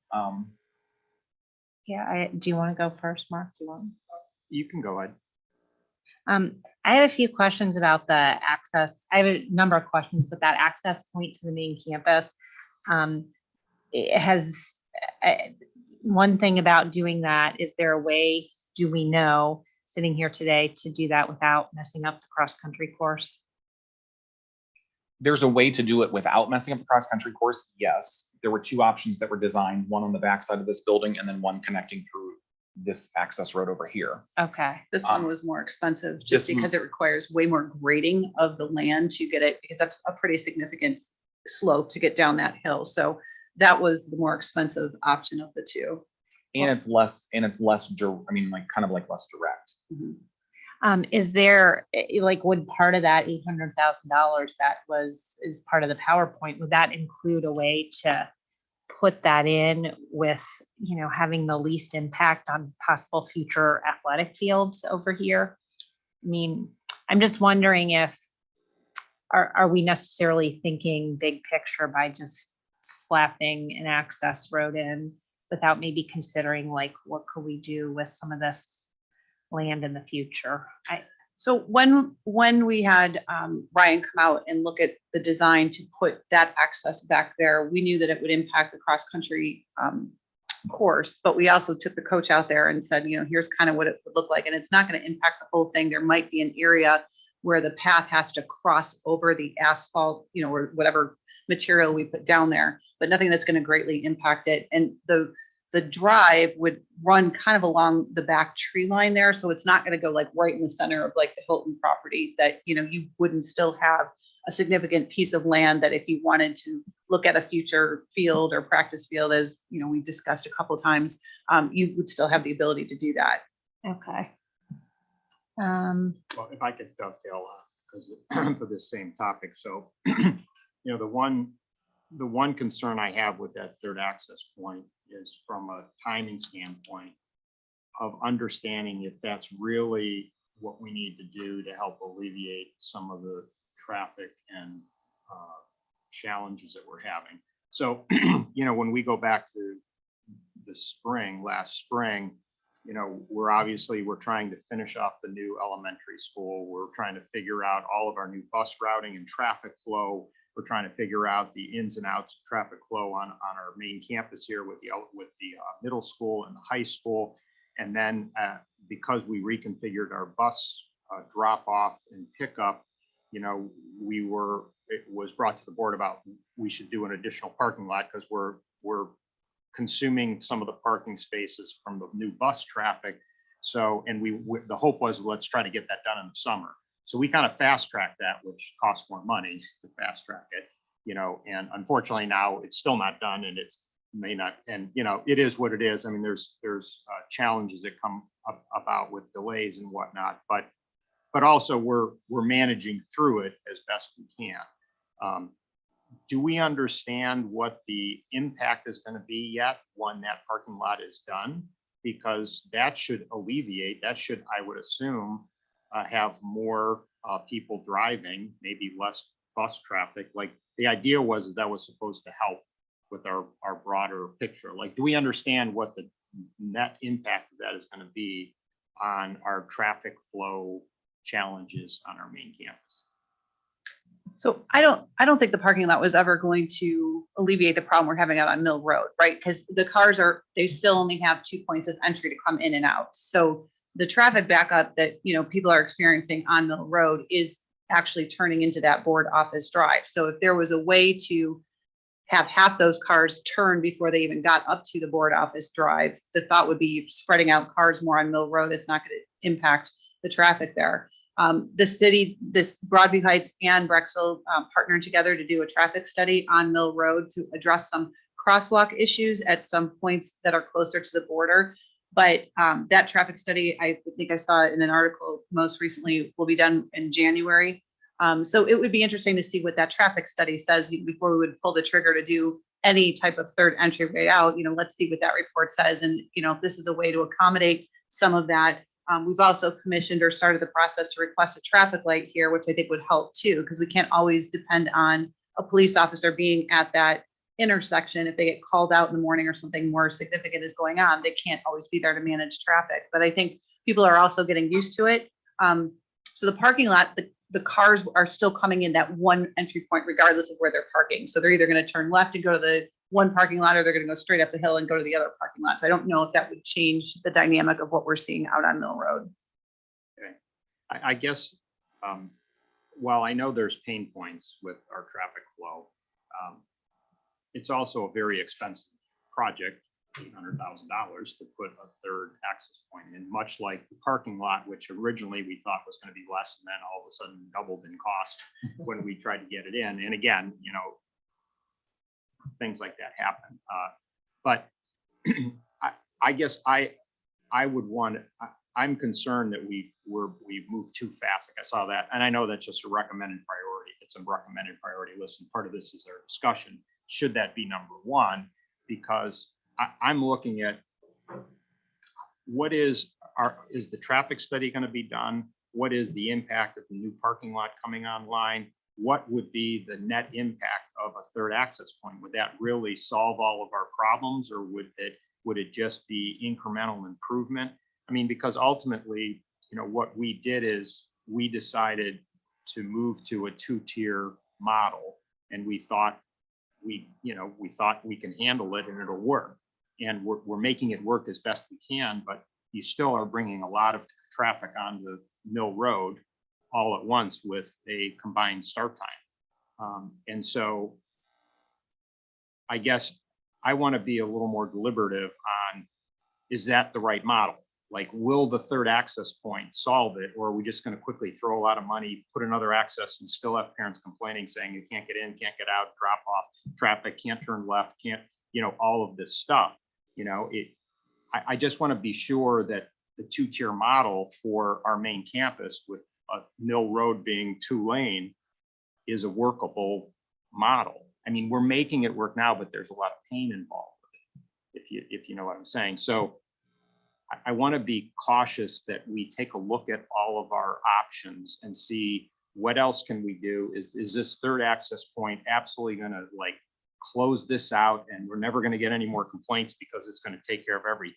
Yeah, do you want to go first, Mark? Do you want? You can go ahead. I have a few questions about the access. I have a number of questions, but that access point to the main campus, it has one thing about doing that. Is there a way, do we know, sitting here today, to do that without messing up the cross-country course? There's a way to do it without messing up the cross-country course. Yes, there were two options that were designed, one on the backside of this building and then one connecting through this access road over here. Okay. This one Um, was more expensive just this because it requires way more grading of the land to get it, because that's a pretty significant slope to get down that hill. So that was the more expensive option of the two. And it's less, I mean, like kind of like less direct. Mhm. Is there, like, would part of that $800,000 that is part of the PowerPoint, would that include a way to put that in with, having the least impact on possible future athletic fields over here? I mean, I'm just wondering if, are we necessarily thinking big picture by just slapping an access road in without maybe considering, like, what could we do with some of this land in the future? So when we had Ryan come out and look at the design to put that access back there, we knew that it would impact the cross-country course, but we also took the coach out there and said, here's kind of what it would look like. And it's not going to impact the whole thing. There might be an area where the path has to cross over the asphalt, or whatever material we put down there, but nothing that's going to greatly impact it. And the drive would run kind of along the back tree line there. So it's not going to go like right in the center of like the Hilton property that, you wouldn't still have a significant piece of land that if you wanted to look at a future field or practice field, as we discussed a couple of times, you would still have the ability to do that. Okay. Well, if I could dovetail on, because for this same topic. So, the one concern I have with that third access point is from a timing standpoint of understanding if that's really what we need to do to help alleviate some of the traffic and challenges that we're having. So, when we go back to the last spring, we're trying to finish off the new elementary school. We're trying to figure out all of our new bus routing and traffic flow. We're trying to figure out the ins and outs of traffic flow on our main campus here with the middle school and the high school. And then because we reconfigured our bus drop off and pickup, it was brought to the board about we should do an additional parking lot because we're consuming some of the parking spaces from the new bus traffic. So, and the hope was, let's try to get that done in the summer. So we kind of fast tracked that, which costs more money to fast track it, and unfortunately now it's still not done, and it is what it is. I mean, there's challenges that come about with delays and whatnot, but also we're managing through it as best we can. Do we understand what the impact is going to be yet when that parking lot is done? Because that should alleviate, I would assume, have more people driving, maybe less bus traffic. Like the idea was that was supposed to help with our broader picture. Like, do we understand what the net impact of that is going to be on our traffic flow challenges on our main campus? So I don't think the parking lot was ever going to alleviate the problem we're having out on Mill Road, right? Because the cars they still only have 2 points of entry to come in and out. So the traffic backup that, people are experiencing on Mill Road is actually turning into that board office drive. So if there was a way to have half those cars turn before they even got up to the board office drive, the thought would be spreading out cars more on Mill Road. It's not going to impact the traffic there. The city, Broadview Heights and Brexville partnered together to do a traffic study on Mill Road to address some crosswalk issues at some points that are closer to the border. But that traffic study, I think I saw in an article most recently, will be done in January. So it would be interesting to see what that traffic study says before we would pull the trigger to do any type of third entryway out. Let's see what that report says. And, if this is a way to accommodate some of that. We've also commissioned or started the process to request a traffic light here, which I think would help too, because we can't always depend on a police officer being at that intersection. If they get called out in the morning or something more significant is going on, they can't always be there to manage traffic. But I think people are also getting used to it. So the parking lot, the cars are still coming in that one entry point, regardless of where they're parking. So they're either going to turn left and go to the one parking lot, or they're going to go straight up the hill and go to the other parking lot. So I don't know if that would change the dynamic of what we're seeing out on Mill Road. Okay. I guess, while I know there's pain points with our traffic flow, it's also a very expensive project $800,000 to put a third access point in, much like the parking lot, which originally we thought was going to be less, and then all of a sudden doubled in cost when we tried to get it in. And again, you know, things like that happen. But I guess I would want, I'm concerned that we've moved too fast. Like I saw that, and I know that's just a recommended priority. It's a recommended priority list, and part of this is our discussion. Should that be number one? Because I'm looking at what is the traffic study going to be done? What is the impact of the new parking lot coming online? What would be the net impact of a third access point? Would that really solve all of our problems, or would it just be incremental improvement? I mean, because ultimately, you know, what we did is we decided to move to a two-tier model, and we thought we can handle it and it'll work. And we're making it work as best we can, but you still are bringing a lot of traffic onto Mill Road all at once with a combined start time. And so I guess I want to be a little more deliberative on, is that the right model? Like, will the third access point solve it? Or are we just going to quickly throw a lot of money, put another access, and still have parents complaining, saying you can't get in, can't get out, drop off traffic, can't turn left, can't, you know, all of this stuff. You know, I just want to be sure that the two-tier model for our main campus, with Mill Road being 2-lane, is a workable model. I mean, we're making it work now, but there's a lot of pain involved with it, if you know what I'm saying. So I want to be cautious that we take a look at all of our options and see what else can we do. Is this third access point absolutely going to like close this out and we're never going to get any more complaints because it's going to take care of everything?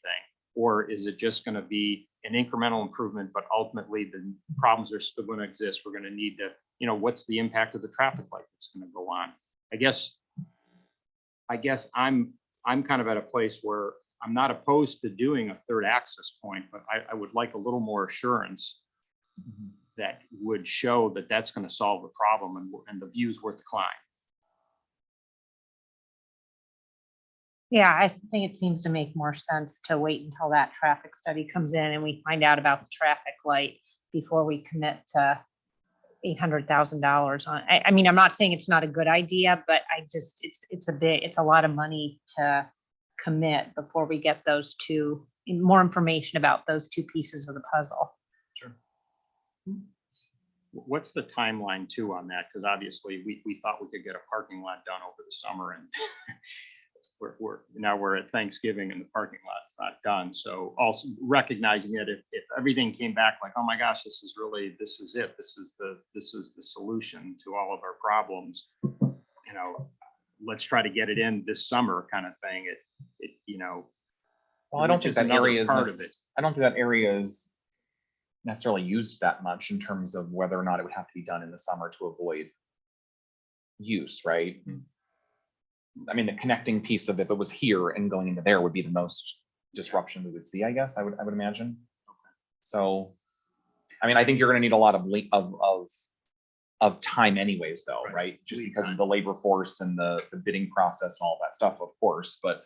Or is it just going to be an incremental improvement, but ultimately the problems are still going to exist? We're going to need to, you know, what's the impact of the traffic light that's going to go on? I guess I'm kind of at a place where I'm not opposed to doing a third access point, but I would like a little more assurance that would show that that's going to solve the problem and the view's worth the climb. Yeah, I think it seems to make more sense to wait until that traffic study comes in and we find out about the traffic light before we commit to $800,000 on. I mean, I'm not saying it's not a good idea, but it's a lot of money to commit before we get those two, more information about those two pieces of the puzzle. Sure. What's the timeline too on that? Because obviously we thought we could get a parking lot done over the summer, and we're at Thanksgiving and the parking lot's not done. So also recognizing that if everything came back like, oh my gosh, this is it, this is the solution to all of our problems, you know, let's try to get it in this summer kind of thing. It you know, well, I don't think that area is part of it. I don't think that area is necessarily used that much in terms of whether or not it would have to be done in the summer to avoid use, right? Mm-hmm. I mean, the connecting piece of it, if it was here and going into there, would be the most disruption we would see, I guess. I would imagine. Okay. So, I mean, I think you're going to need a lot of time, anyways, though, right? Just because of the labor force and the bidding process and all that stuff, of course. But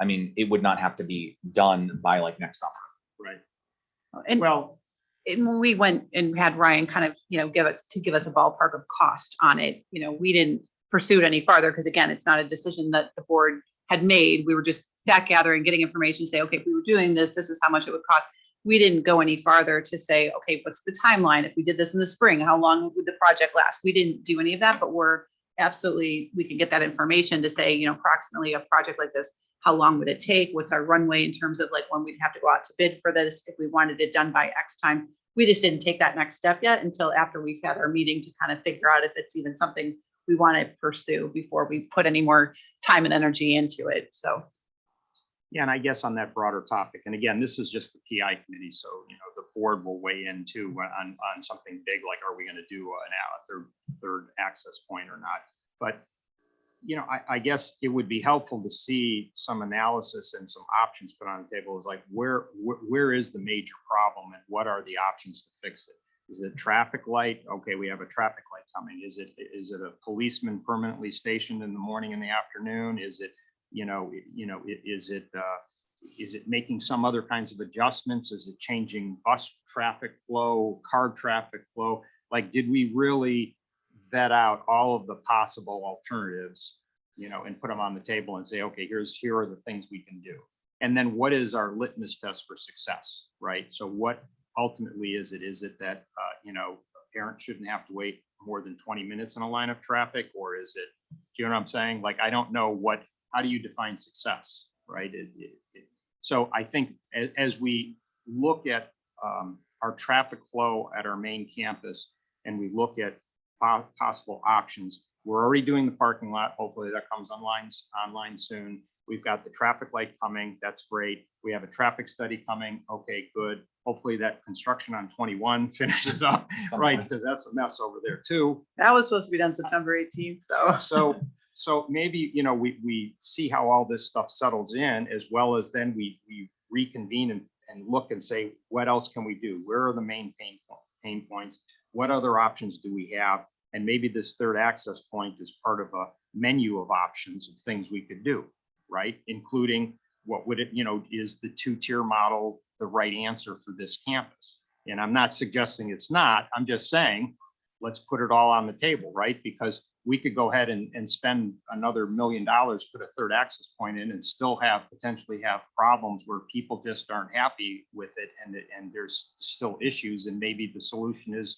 I mean, it would not have to be done by like next summer, right? And well, when we went and had Ryan kind of, you know, give us a ballpark of cost on it, you know, we didn't pursue it any farther because, again, it's not a decision that the board had made. We were just fact gathering, getting information, say, okay, if we were doing this, this is how much it would cost. We didn't go any farther to say, okay, what's the timeline? If we did this in the spring, how long would the project last? We didn't do any of that, but we can get that information to say, you know, approximately a project like this, how long would it take? What's our runway in terms of like when we'd have to go out to bid for this if we wanted it done by X time? We just didn't take that next step yet until after we've had our meeting to kind of figure out if it's even something we want to pursue before we put any more time and energy into it. So. Yeah, and I guess on that broader topic, and again, this is just the PI committee, so you know the board will weigh in too on something big like, are we going to do a third access point or not? But you know, I guess it would be helpful to see some analysis and some options put on the table. Is like where is the major problem and what are the options to fix it? Is it traffic light? Okay, we have a traffic light coming. Is it a policeman permanently stationed in the morning and the afternoon? Is it is it making some other kinds of adjustments? Is it changing bus traffic flow, car traffic flow? Like, did we really vet out all of the possible alternatives, and put them on the table and say, okay, here are the things we can do. And then what is our litmus test for success, right? So what ultimately is it? Is it that, a parent shouldn't have to wait more than 20 minutes in a line of traffic? Or is it, do you know what I'm saying? Like, I don't know how do you define success, right? So I think as we look at our traffic flow at our main campus and we look at possible options, we're already doing the parking lot. Hopefully that comes online soon. We've got the traffic light coming. That's great. We have a traffic study coming. Okay, good. Hopefully that construction on 21 finishes up, right? Because that's a mess over there too. That was supposed to be done September 18th, so. So maybe, we see how all this stuff settles in, as well as then we reconvene and look and say, what else can we do? Where are the main pain points? What other options do we have? And maybe this third access point is part of a menu of options of things we could do, right? Including what would it, is the two-tier model the right answer for this campus? And I'm not suggesting it's not. I'm just saying, let's put it all on the table, right? Because we could go ahead and spend another $1 million, put a third access point in, and still potentially have problems where people just aren't happy with it, and there's still issues. And maybe the solution is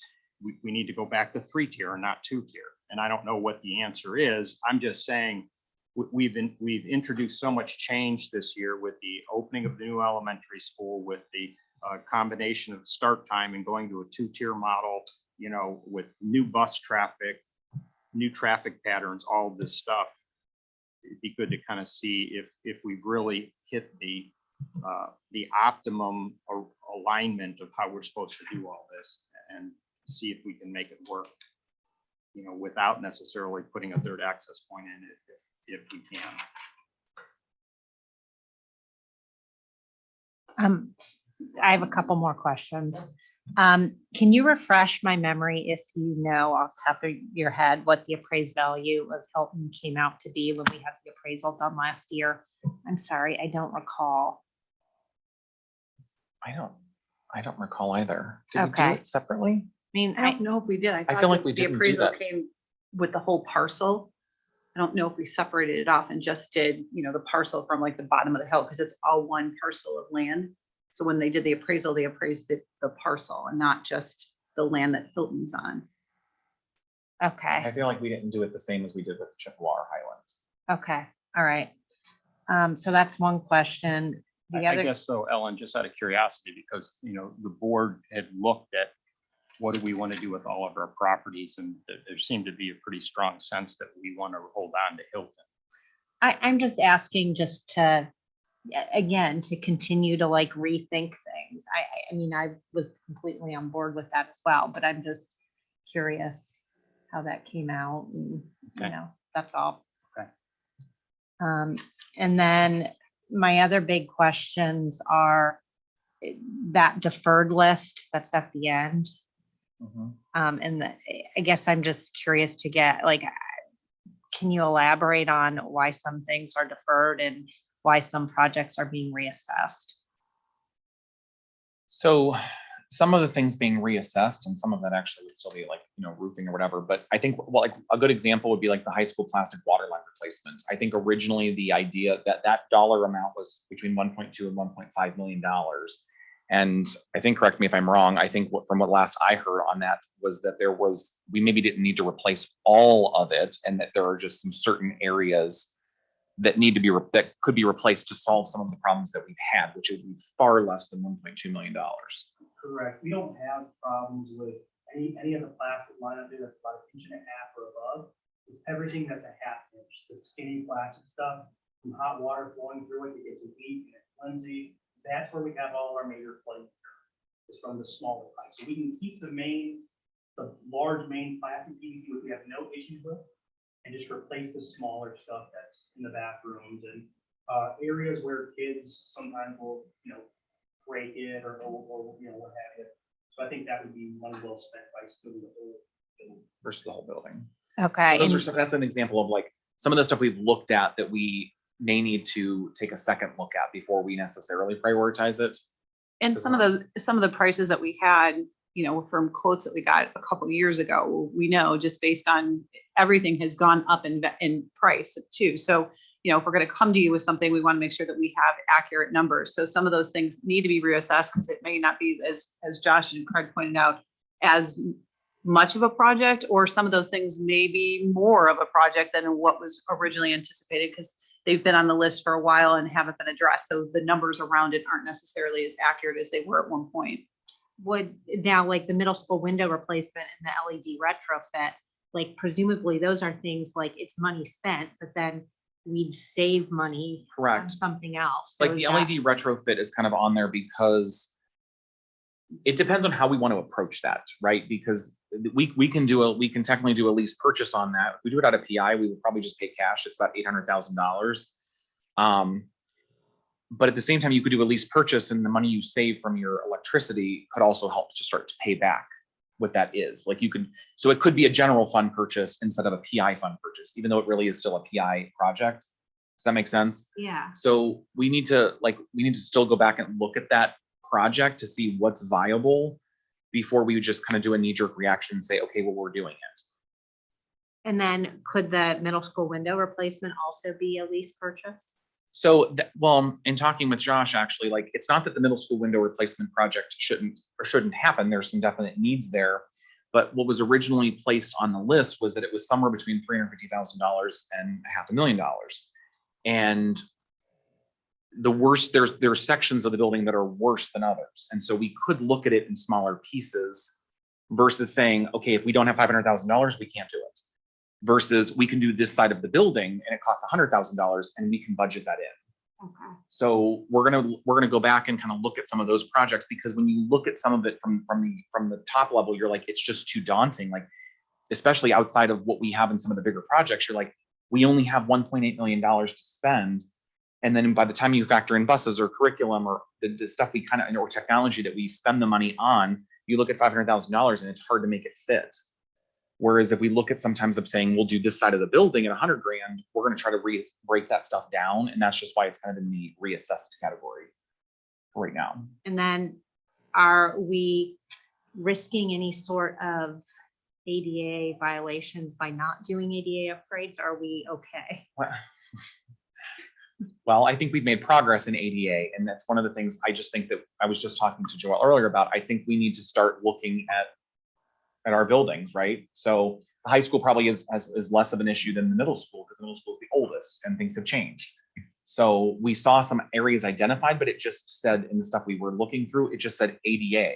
we need to go back to 3-tier and not 2-tier. And I don't know what the answer is. I'm just saying we've introduced so much change this year with the opening of the new elementary school, with the combination of start time and going to a 2-tier model, with new bus traffic, new traffic patterns, all of this stuff. It'd be good to kind of see if we've really hit the optimum alignment of how we're supposed to do all this, and see if we can make it work, without necessarily putting a third access point in it, if we can. I have a couple more questions. Can you refresh my memory, if you know off the top of your head, what the appraised value of Hilton came out to be when we had the appraisal done last year? I'm sorry, I don't recall. I don't recall either. Did we do Okay. it separately? I mean, I don't know if we did. I feel thought like we the didn't do appraisal that. came with the whole parcel. I don't know if we separated it off and just did, the parcel from like the bottom of the hill, because it's all one parcel of land. So when they did the appraisal, they appraised the parcel and not just the land that Hilton's on. Okay, I feel like we didn't do it the same as we did with Chippewa or Highland. okay, all right. So that's one question. The I other, guess so, Ellen, just out of curiosity, because, the board had looked at what do we want to do with all of our properties, and there seemed to be a pretty strong sense that we want to hold on to Hilton. I'm just asking just to, again, to continue to like rethink things. I mean, I was completely on board with that as well, but I'm just curious how that came out, and, Okay. that's all. Okay. And then my other big questions are that deferred list that's at the end. I guess I'm just curious to get, can you elaborate on why some things are deferred and why some projects are being reassessed? So some of the things being reassessed, and some of that actually would still be roofing or whatever. But I think a good example would be like the high school plastic water line replacement. I think originally the idea that dollar amount was between 1.2 and 1.5 million dollars. And I think, correct me if I'm wrong, I think from what last I heard on that was that we maybe didn't need to replace all of it, and that there are just some certain areas that need to be that could be replaced to solve some of the problems that we've had, which would be far less than $1.2 million. Correct. We don't have problems with any of the plastic line up there that's about 1.5 inches or above. It's everything that's a 1/2 inch, the skinny plastic stuff, from hot water flowing through it, it gets weak and flimsy. That's where we have all of our major flooding. Is from the smaller pipe. So we can keep the large main plastic PVC, which we have no issues with, and just replace the smaller stuff that's in the bathrooms and areas where kids sometimes will, break it or what have you. So I think that would be one well spent by still the whole building. Versus the whole building. Okay. So that's an example of some of the stuff we've looked at that we may need to take a second look at before we necessarily prioritize it. And some of the prices that we had, from quotes that we got a couple of years ago, we know just based on everything has gone up in price too. So, if we're going to come to you with something, we want to make sure that we have accurate numbers. So some of those things need to be reassessed because it may not be, as Josh and Craig pointed out, as much of a project, or some of those things may be more of a project than what was originally anticipated because they've been on the list for a while and haven't been addressed. So the numbers around it aren't necessarily as accurate as they were at one point. Would now, like the middle school window replacement and the LED retrofit, like presumably those are things like it's money spent, but then we'd save money on Correct. something else. So Like is the that- LED retrofit is kind of on there because it depends on how we want to approach that, right? Because we can technically do a lease purchase on that. If we do it out of PI, we would probably just pay cash. It's about $800,000. But at the same time, you could do a lease purchase, and the money you save from your electricity could also help to start to pay back what that is. Like so it could be a general fund purchase instead of a PI fund purchase, even though it really is still a PI project. Does that make sense? Yeah. So we need to still go back and look at that project to see what's viable before we just kind of do a knee-jerk reaction and say, okay, well, we're doing it. And then could the middle school window replacement also be a lease purchase? So, in talking with Josh, actually, like, it's not that the middle school window replacement project shouldn't happen. There's some definite needs there. But what was originally placed on the list was that it was somewhere between $350,000 and $500,000. And the worst, there's sections of the building that are worse than others. And so we could look at it in smaller pieces versus saying, okay, if we don't have $500,000, we can't do it. Versus we can do this side of the building and it costs $100,000 and we can budget that in. Okay. So we're gonna go back and kind of look at some of those projects, because when you look at some of it from the top level, you're like, it's just too daunting. Like, especially outside of what we have in some of the bigger projects, you're like, we only have $1.8 million to spend. And then by the time you factor in buses or curriculum or the stuff we kind of, or technology that we spend the money on, you look at $500,000 and it's hard to make it fit. Whereas if we look at sometimes of saying, we'll do this side of the building at 100 grand, we're going to try to break that stuff down. And that's just why it's kind of in the reassessed category right now. And then are we risking any sort of ADA violations by not doing ADA upgrades? Are we okay? Well, I think we've made progress in ADA, and that's one of the things I just think that I was just talking to Joel earlier about. I think we need to start looking at our buildings, right? So the high school probably is less of an issue than the middle school, because the middle school is the oldest and things have changed. So we saw some areas identified, but it just said in the stuff we were looking through, it just said ADA.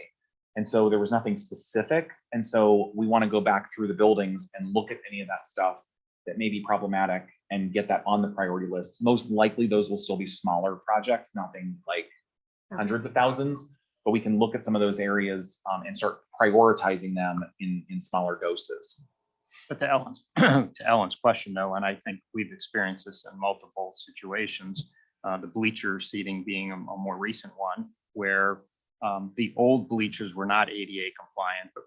And so there was nothing specific. And so we want to go back through the buildings and look at any of that stuff that may be problematic and get that on the priority list. Most likely those will still be smaller projects, nothing like hundreds of thousands, but we can look at some of those areas and start prioritizing them in smaller doses. But to Ellen's question though, and I think we've experienced this in multiple situations, the bleacher seating being a more recent one, where the old bleachers were not ADA compliant, but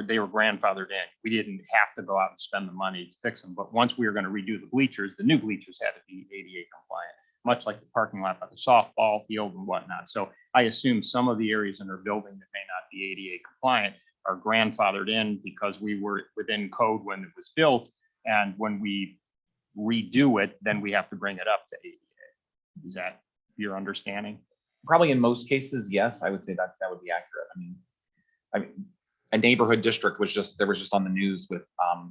they were grandfathered in. We didn't have to go out and spend the money to fix them. But once we were going to redo the bleachers, the new bleachers had to be ADA compliant, much like the parking lot by the softball field and whatnot. So I assume some of the areas in our building that may not be ADA compliant are grandfathered in because we were within code when it was built. And when we redo it, then we have to bring it up to ADA. Is that your understanding? Probably in most cases, yes, I would say that would be accurate. I mean, a neighborhood district was just on the news with,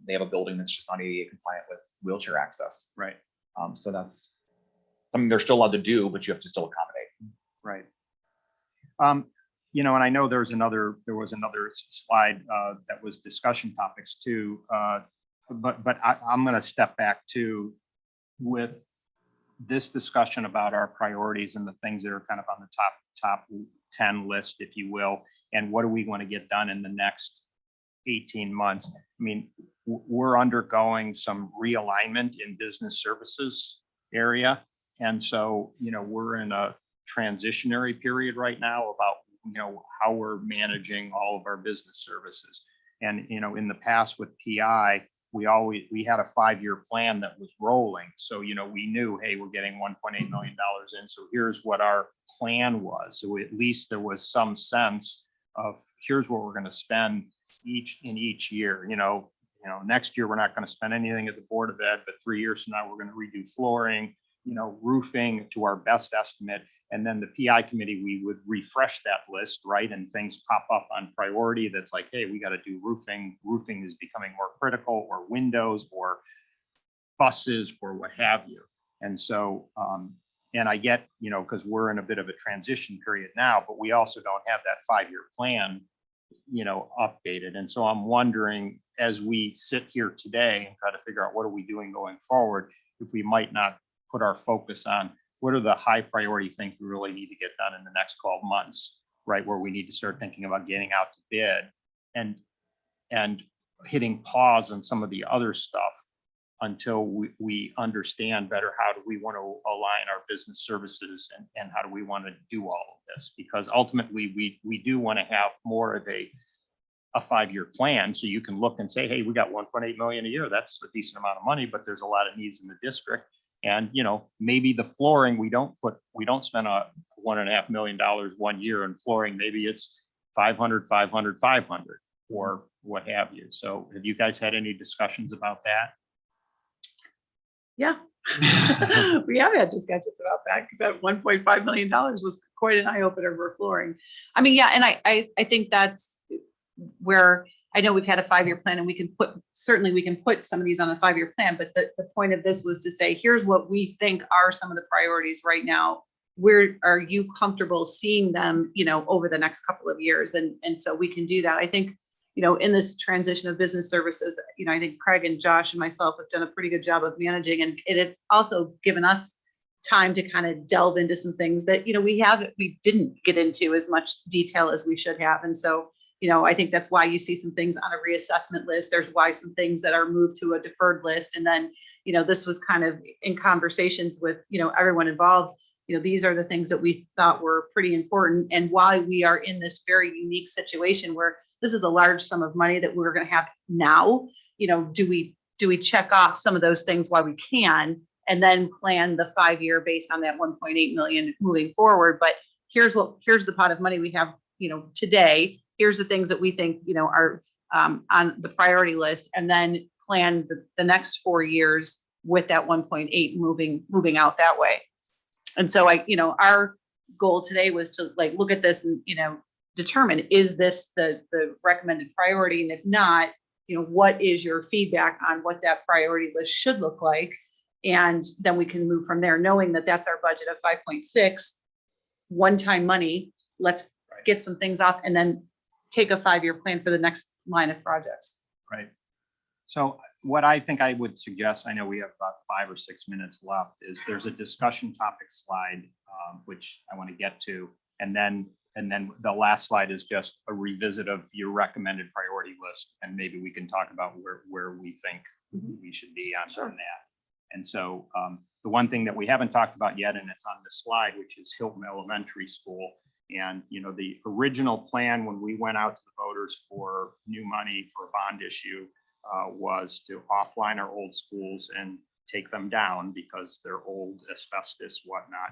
they have a building that's just not ADA compliant with wheelchair access. Right. So that's something they're still allowed to do, but you have to still accommodate. Right. And I know there was another slide that was discussion topics too, but I'm going to step back to with this discussion about our priorities and the things that are kind of on the top 10 list, if you will, and what do we want to get done in the next 18 months. I mean, we're undergoing some realignment in business services area. And so, we're in a transitionary period right now about, how we're managing all of our business services. And, in the past with PI, we had a 5-year plan that was rolling. So, we knew, hey, we're getting $1.8 million in. So here's what our plan was. So at least there was some sense of here's what we're going to spend each year. Next year, we're not going to spend anything at the Board of Ed, but 3 years from now, we're going to redo flooring, roofing to our best estimate. And then the PI committee, we would refresh that list, right? And things pop up on priority that's like, hey, we got to do roofing. Roofing is becoming more critical, or windows, or buses, or what have you. And so, and I get, because we're in a bit of a transition period now, but we also don't have that 5-year plan, updated. And so I'm wondering, as we sit here today and try to figure out what are we doing going forward, if we might not put our focus on what are the high priority things we really need to get done in the next 12 months, right? Where we need to start thinking about getting out to bid and hitting pause on some of the other stuff until we understand better how do we want to align our business services and how do we want to do all of this? Because ultimately we do want to have more of a 5-year plan. So you can look and say, hey, we got 1.8 million a year. That's a decent amount of money, but there's a lot of needs in the district. And, maybe the flooring, we don't spend a $1.5 million 1 year in flooring. Maybe it's 500, or what have you. So have you guys had any discussions about that? Yeah. We have had discussions about that, because that $1.5 million was quite an eye opener for flooring. I mean, yeah, and I think that's where I know we've had a 5-year plan, and we can put some of these on a 5-year plan, but the point of this was to say, here's what we think are some of the priorities right now. Where are you comfortable seeing them, over the next couple of years? And so we can do that. I think, in this transition of business services, I think Craig and Josh and myself have done a pretty good job of managing, and it's also given us time to kind of delve into some things that, we didn't get into as much detail as we should have. And so, I think that's why you see some things on a reassessment list. There's why some things that are moved to a deferred list. And then, this was kind of in conversations with, everyone involved. These are the things that we thought were pretty important, and why we are in this very unique situation where this is a large sum of money that we're going to have now. Do we check off some of those things while we can, and then plan the 5-year based on that 1.8 million moving forward? But here's the pot of money we have, today. Here's the things that we think, are on the priority list, and then plan the next 4 years with that 1.8 moving out that way. And so our goal today was to look at this and, determine, is this the recommended priority? And if not, what is your feedback on what that priority list should look like? And then we can move from there, knowing that that's our budget of 5.6, one-time money. Let's get some things off, and then take a 5-year plan for the next line of projects. Right. So what I think I would suggest, I know we have about 5 or 6 minutes left, is there's a discussion topic slide, which I want to get to. And then the last slide is just a revisit of your recommended priority list. And maybe we can talk about where we think we should be on that. And so the one thing that we haven't talked about yet, and it's on the slide, which is Hilton Elementary School. And, the original plan when we went out to the voters for new money for a bond issue was to offline our old schools and take them down because they're old, asbestos, whatnot.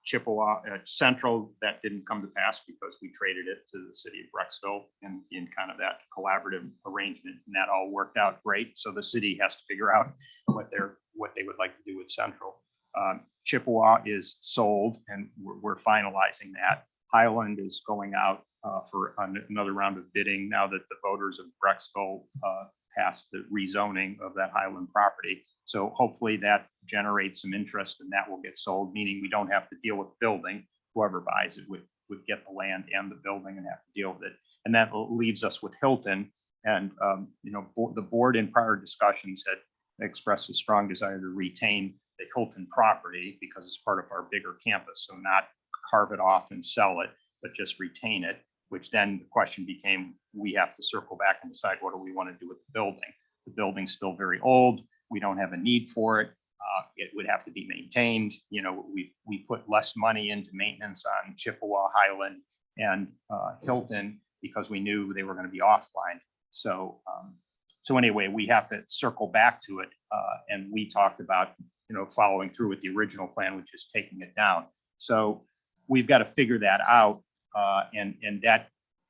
Chippewa Central, that didn't come to pass because we traded it to the city of Brecksville in kind of that collaborative arrangement, and that all worked out great. So the city has to figure out what they would like to do with Central. Chippewa is sold, and we're finalizing that. Highland is going out for another round of bidding now that the voters of Brecksville passed the rezoning of that Highland property. So hopefully that generates some interest, and that will get sold, meaning we don't have to deal with building. Whoever buys it would get the land and the building and have to deal with it. And that leaves us with Hilton. And the board in prior discussions had expressed a strong desire to retain the Hilton property because it's part of our bigger campus. So not carve it off and sell it, but just retain it, which then the question became, we have to circle back and decide what do we want to do with the building. The building's still very old. We don't have a need for it. It would have to be maintained. We put less money into maintenance on Chippewa, Highland, and Hilton because we knew they were going to be offline. So So anyway, we have to circle back to it. And we talked about, following through with the original plan, which is taking it down. So we've got to figure that out. And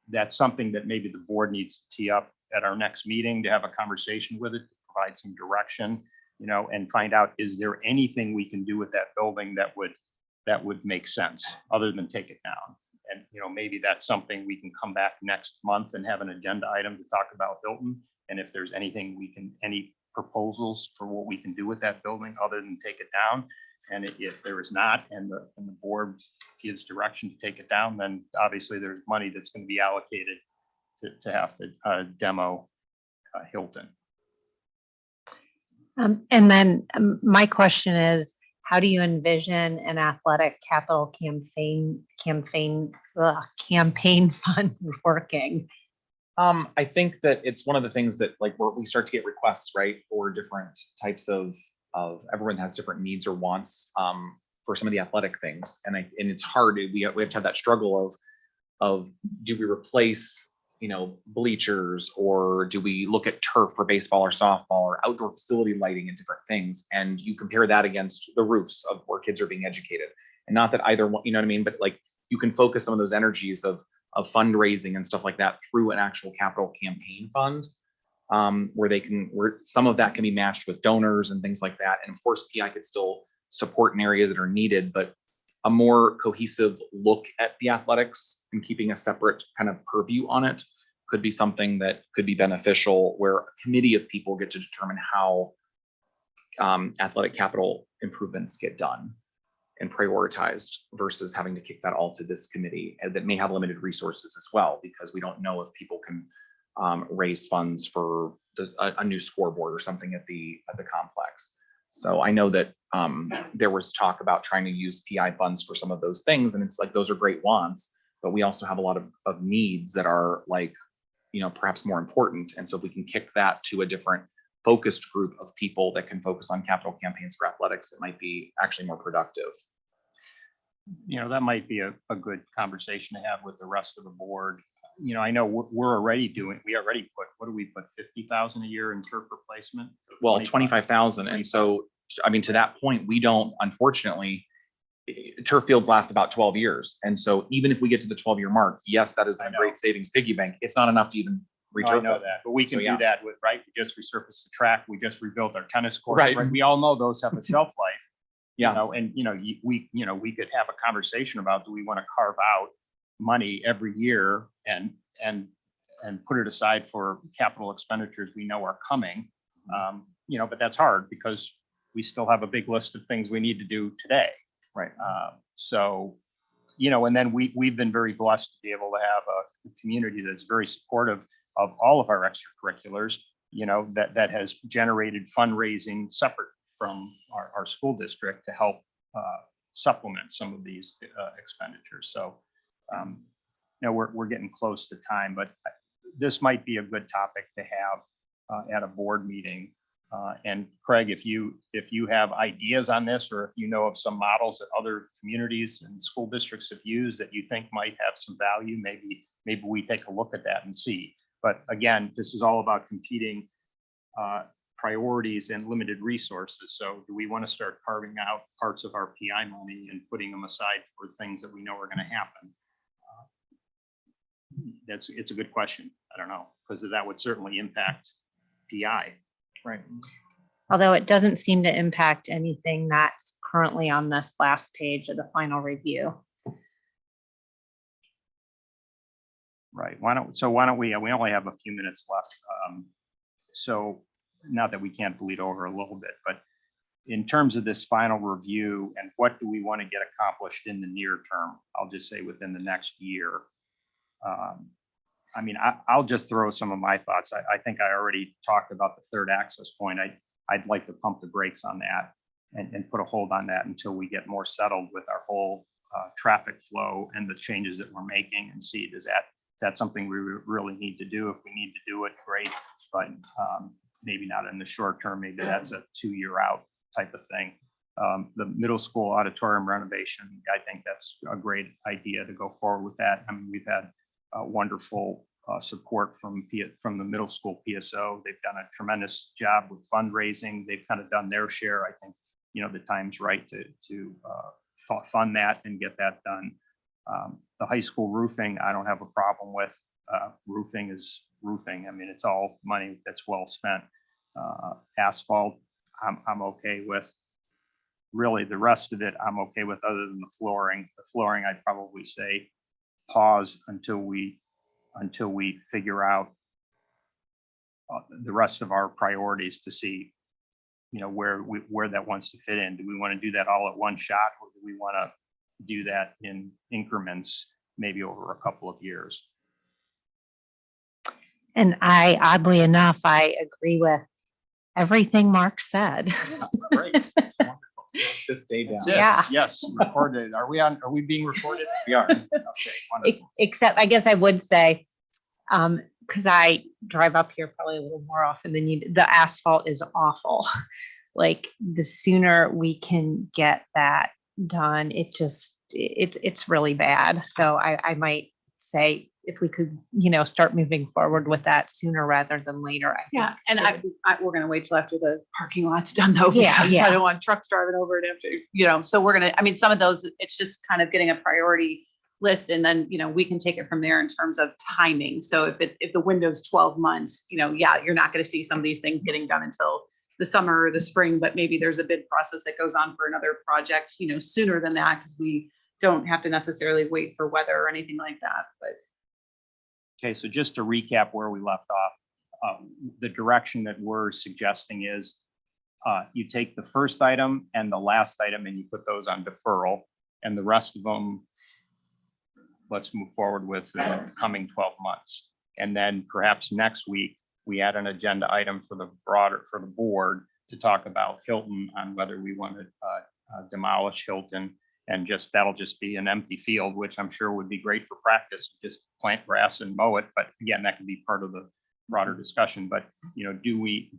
that's something that maybe the board needs to tee up at our next meeting, to have a conversation with it, to provide some direction, and find out, is there anything we can do with that building that would make sense other than take it down? And, maybe that's something we can come back next month and have an agenda item to talk about Hilton. And if there's anything any proposals for what we can do with that building other than take it down. And if there is not, and the board gives direction to take it down, then obviously there's money that's going to be allocated to have to demo Hilton. And then my question is, how do you envision an athletic capital campaign fund working? I think that it's one of the things that we start to get requests, right, for different types of everyone has different needs or wants for some of the athletic things. And it's hard. We have to have that struggle of do we replace, bleachers, or do we look at turf for baseball or softball, or outdoor facility lighting and different things? And you compare that against the roofs of where kids are being educated. And not that either one, you know what I mean? But you can focus some of those energies of fundraising and stuff like that through an actual capital campaign fund, where some of that can be matched with donors and things like that. And of course, PI could still support in areas that are needed, but a more cohesive look at the athletics and keeping a separate kind of purview on it could be something that could be beneficial, where a committee of people get to determine how athletic capital improvements get done and prioritized, versus having to kick that all to this committee that may have limited resources as well, because we don't know if people can raise funds for a new scoreboard or something at the complex. So I know that there was talk about trying to use PI funds for some of those things, and it's those are great wants, but we also have a lot of needs that are perhaps more important. And so if we can kick that to a different focused group of people that can focus on capital campaigns for athletics, it might be actually more productive. That might be a good conversation to have with the rest of the board. I know we already put, what do we put, 50,000 a year in turf replacement? Well, 25,000. And so, to that point, we don't, unfortunately, turf fields last about 12 years. And so even if we get to the 12-year mark, yes, that has been a great savings piggy bank. It's not enough to even return. I know that, but we can do that with, right? We just resurfaced the track. We just rebuilt our tennis courts. Right. We all know those have a shelf life. Yeah. We could have a conversation about, do we want to carve out money every year and put it aside for capital expenditures we know are coming. But that's hard because we still have a big list of things we need to do today. Right. And then we've been very blessed to be able to have a community that's very supportive of all of our extracurriculars, that has generated fundraising separate from our school district to help supplement some of these expenditures. So, we're getting close to time, but this might be a good topic to have at a board meeting. And Craig, if you have ideas on this, or if you know of some models that other communities and school districts have used that you think might have some value, maybe we take a look at that and see. But again, this is all about competing priorities and limited resources. So do we want to start carving out parts of our PI money and putting them aside for things that we know are going to happen? It's a good question. I don't know, because that would certainly impact PI. Right. Although it doesn't seem to impact anything that's currently on this last page of the final review. Right. Why don't we only have a few minutes left. So not that we can't bleed over a little bit, but in terms of this final review and what do we want to get accomplished in the near term, I'll just say within the next year. I'll just throw some of my thoughts. I think I already talked about the third access point. I'd like to pump the brakes on that and put a hold on that until we get more settled with our whole traffic flow and the changes that we're making, and see, is that something we really need to do? If we need to do it, great, but maybe not in the short term. Maybe that's a 2-year out type of thing. The middle school auditorium renovation, I think that's a great idea to go forward with that. We've had wonderful support from the middle school PSO. They've done a tremendous job with fundraising. They've kind of done their share. I think, the time's right to fund that and get that done. The high school roofing, I don't have a problem with. Roofing is roofing. I mean, it's all money that's well spent. Asphalt, I'm okay with. Really, the rest of it, I'm okay with, other than the flooring. The flooring, I'd probably say pause until we figure out the rest of our priorities to see, where that wants to fit in. Do we want to do that all at one shot, or do we want to do that in increments, maybe over a couple of years? And oddly enough, I agree with everything Mark said. Great. This day down. That's it. Yeah. Yes, recorded. Are we being recorded? We are. Okay, wonderful. Except I guess I would say, because I drive up here probably a little more often than you, the asphalt is awful. Like, the sooner we can get that done, it's really bad. So I might say, if we could, start moving forward with that sooner rather than later. I think. Yeah, and we're gonna wait till after the parking lot's done though. Yeah, because yeah. I don't want trucks driving over it after, so we're gonna, some of those, it's just kind of getting a priority list, and then, we can take it from there in terms of timing. So if the window's 12 months, yeah, you're not gonna see some of these things getting done until the summer or the spring, but maybe there's a bid process that goes on for another project, sooner than that, because we don't have to necessarily wait for weather or anything like that, but. Okay, so just to recap where we left off, the direction that we're suggesting is you take the first item and the last item and you put those on deferral, and the rest of them, let's move forward with in the coming 12 months. And then perhaps next week, we add an agenda item for the board to talk about Hilton, on whether we want to demolish Hilton. And that'll just be an empty field, which I'm sure would be great for practice, just plant grass and mow it. But again, that can be part of the broader discussion. But, do we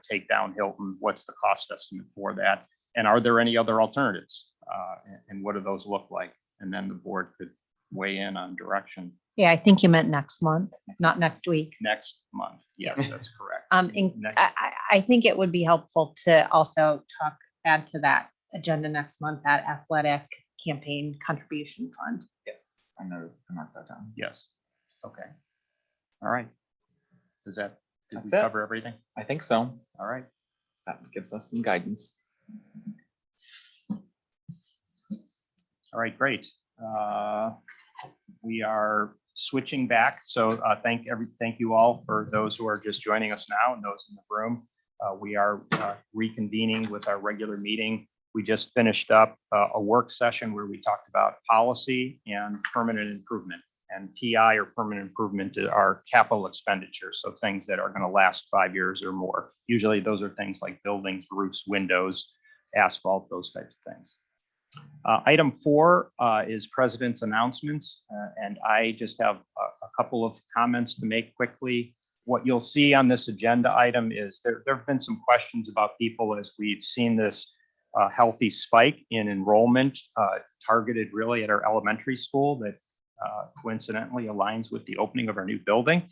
take down Hilton? What's the cost estimate for that? And are there any other alternatives? And what do those look like? And then the board could weigh in on direction. Yeah, I think you meant next month, not next week. Next month. Yes, that's correct. And I think it would be helpful to also add to that agenda next month, that athletic campaign contribution fund. Yes, I know. I marked that down. Yes. Okay. All right. Did we That's it. cover everything? I think so. All right. That gives us some guidance. All right, great. We are switching back. So thank you all, for those who are just joining us now and those in the room. We are reconvening with our regular meeting. We just finished up a work session where we talked about policy and permanent improvement. And PI, or permanent improvement, are capital expenditures, so things that are going to last 5 years or more. Usually those are things like buildings, roofs, windows, asphalt, those types of things. Item 4 is president's announcements, and I just have a couple of comments to make quickly. What you'll see on this agenda item is there have been some questions about people as we've seen this healthy spike in enrollment targeted really at our elementary school that coincidentally aligns with the opening of our new building.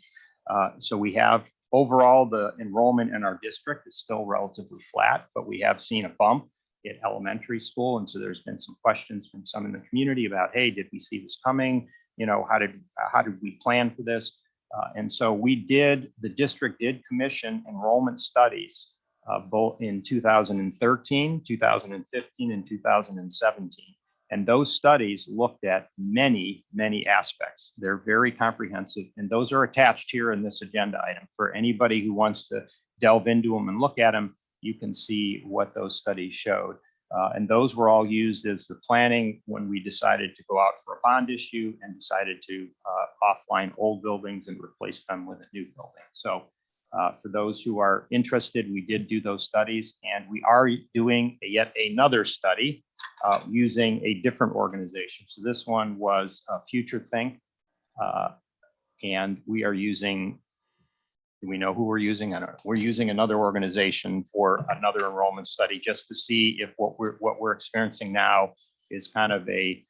So we have overall the enrollment in our district is still relatively flat, but we have seen a bump at elementary school. And so there's been some questions from some in the community about, hey, did we see this coming? How did we plan for this? And so the district did commission enrollment studies both in 2013, 2015, and 2017. And those studies looked at many, many aspects. They're very comprehensive, and those are attached here in this agenda item. For anybody who wants to delve into them and look at them, you can see what those studies showed. And those were all used as the planning when we decided to go out for a bond issue and decided to offline old buildings and replace them with a new building. So for those who are interested, we did do those studies, and we are doing yet another study using a different organization. So this one was Future Think, and we are using, do we know who we're using? I don't know. We're using another organization for another enrollment study just to see if what we're experiencing now is kind of an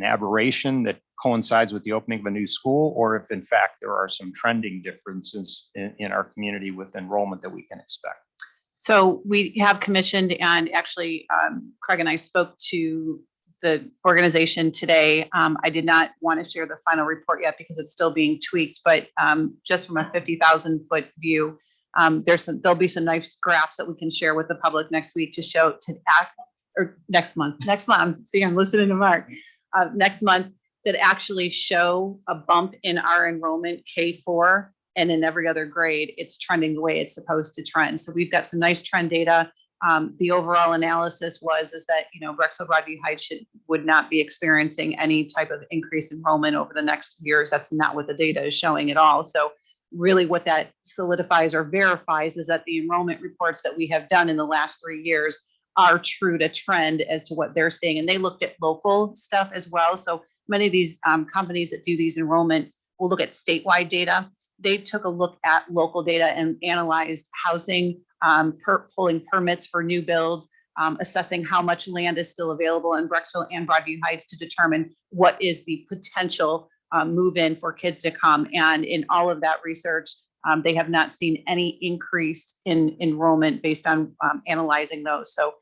aberration that coincides with the opening of a new school, or if in fact there are some trending differences in our community with enrollment that we can expect. So we have commissioned, and actually Craig and I spoke to the organization today. I did not want to share the final report yet because it's still being tweaked, but just from a 50,000-foot view, there'll be some nice graphs that we can share with the public next week to show or next month. See, I'm listening to Mark. Next month, that actually show a bump in our enrollment K4, and in every other grade, it's trending the way it's supposed to trend. So we've got some nice trend data. The overall analysis is that, Brexville Broadview Heights would not be experiencing any type of increased enrollment over the next years. That's not what the data is showing at all. So really what that solidifies or verifies is that the enrollment reports that we have done in the last 3 years are true to trend as to what they're seeing. And they looked at local stuff as well. So many of these companies that do these enrollment will look at statewide data. They took a look at local data and analyzed housing, pulling permits for new builds, assessing how much land is still available in Brexville and Broadview Heights to determine what is the potential move-in for kids to come. And in all of that research, they have not seen any increase in enrollment based on analyzing those. So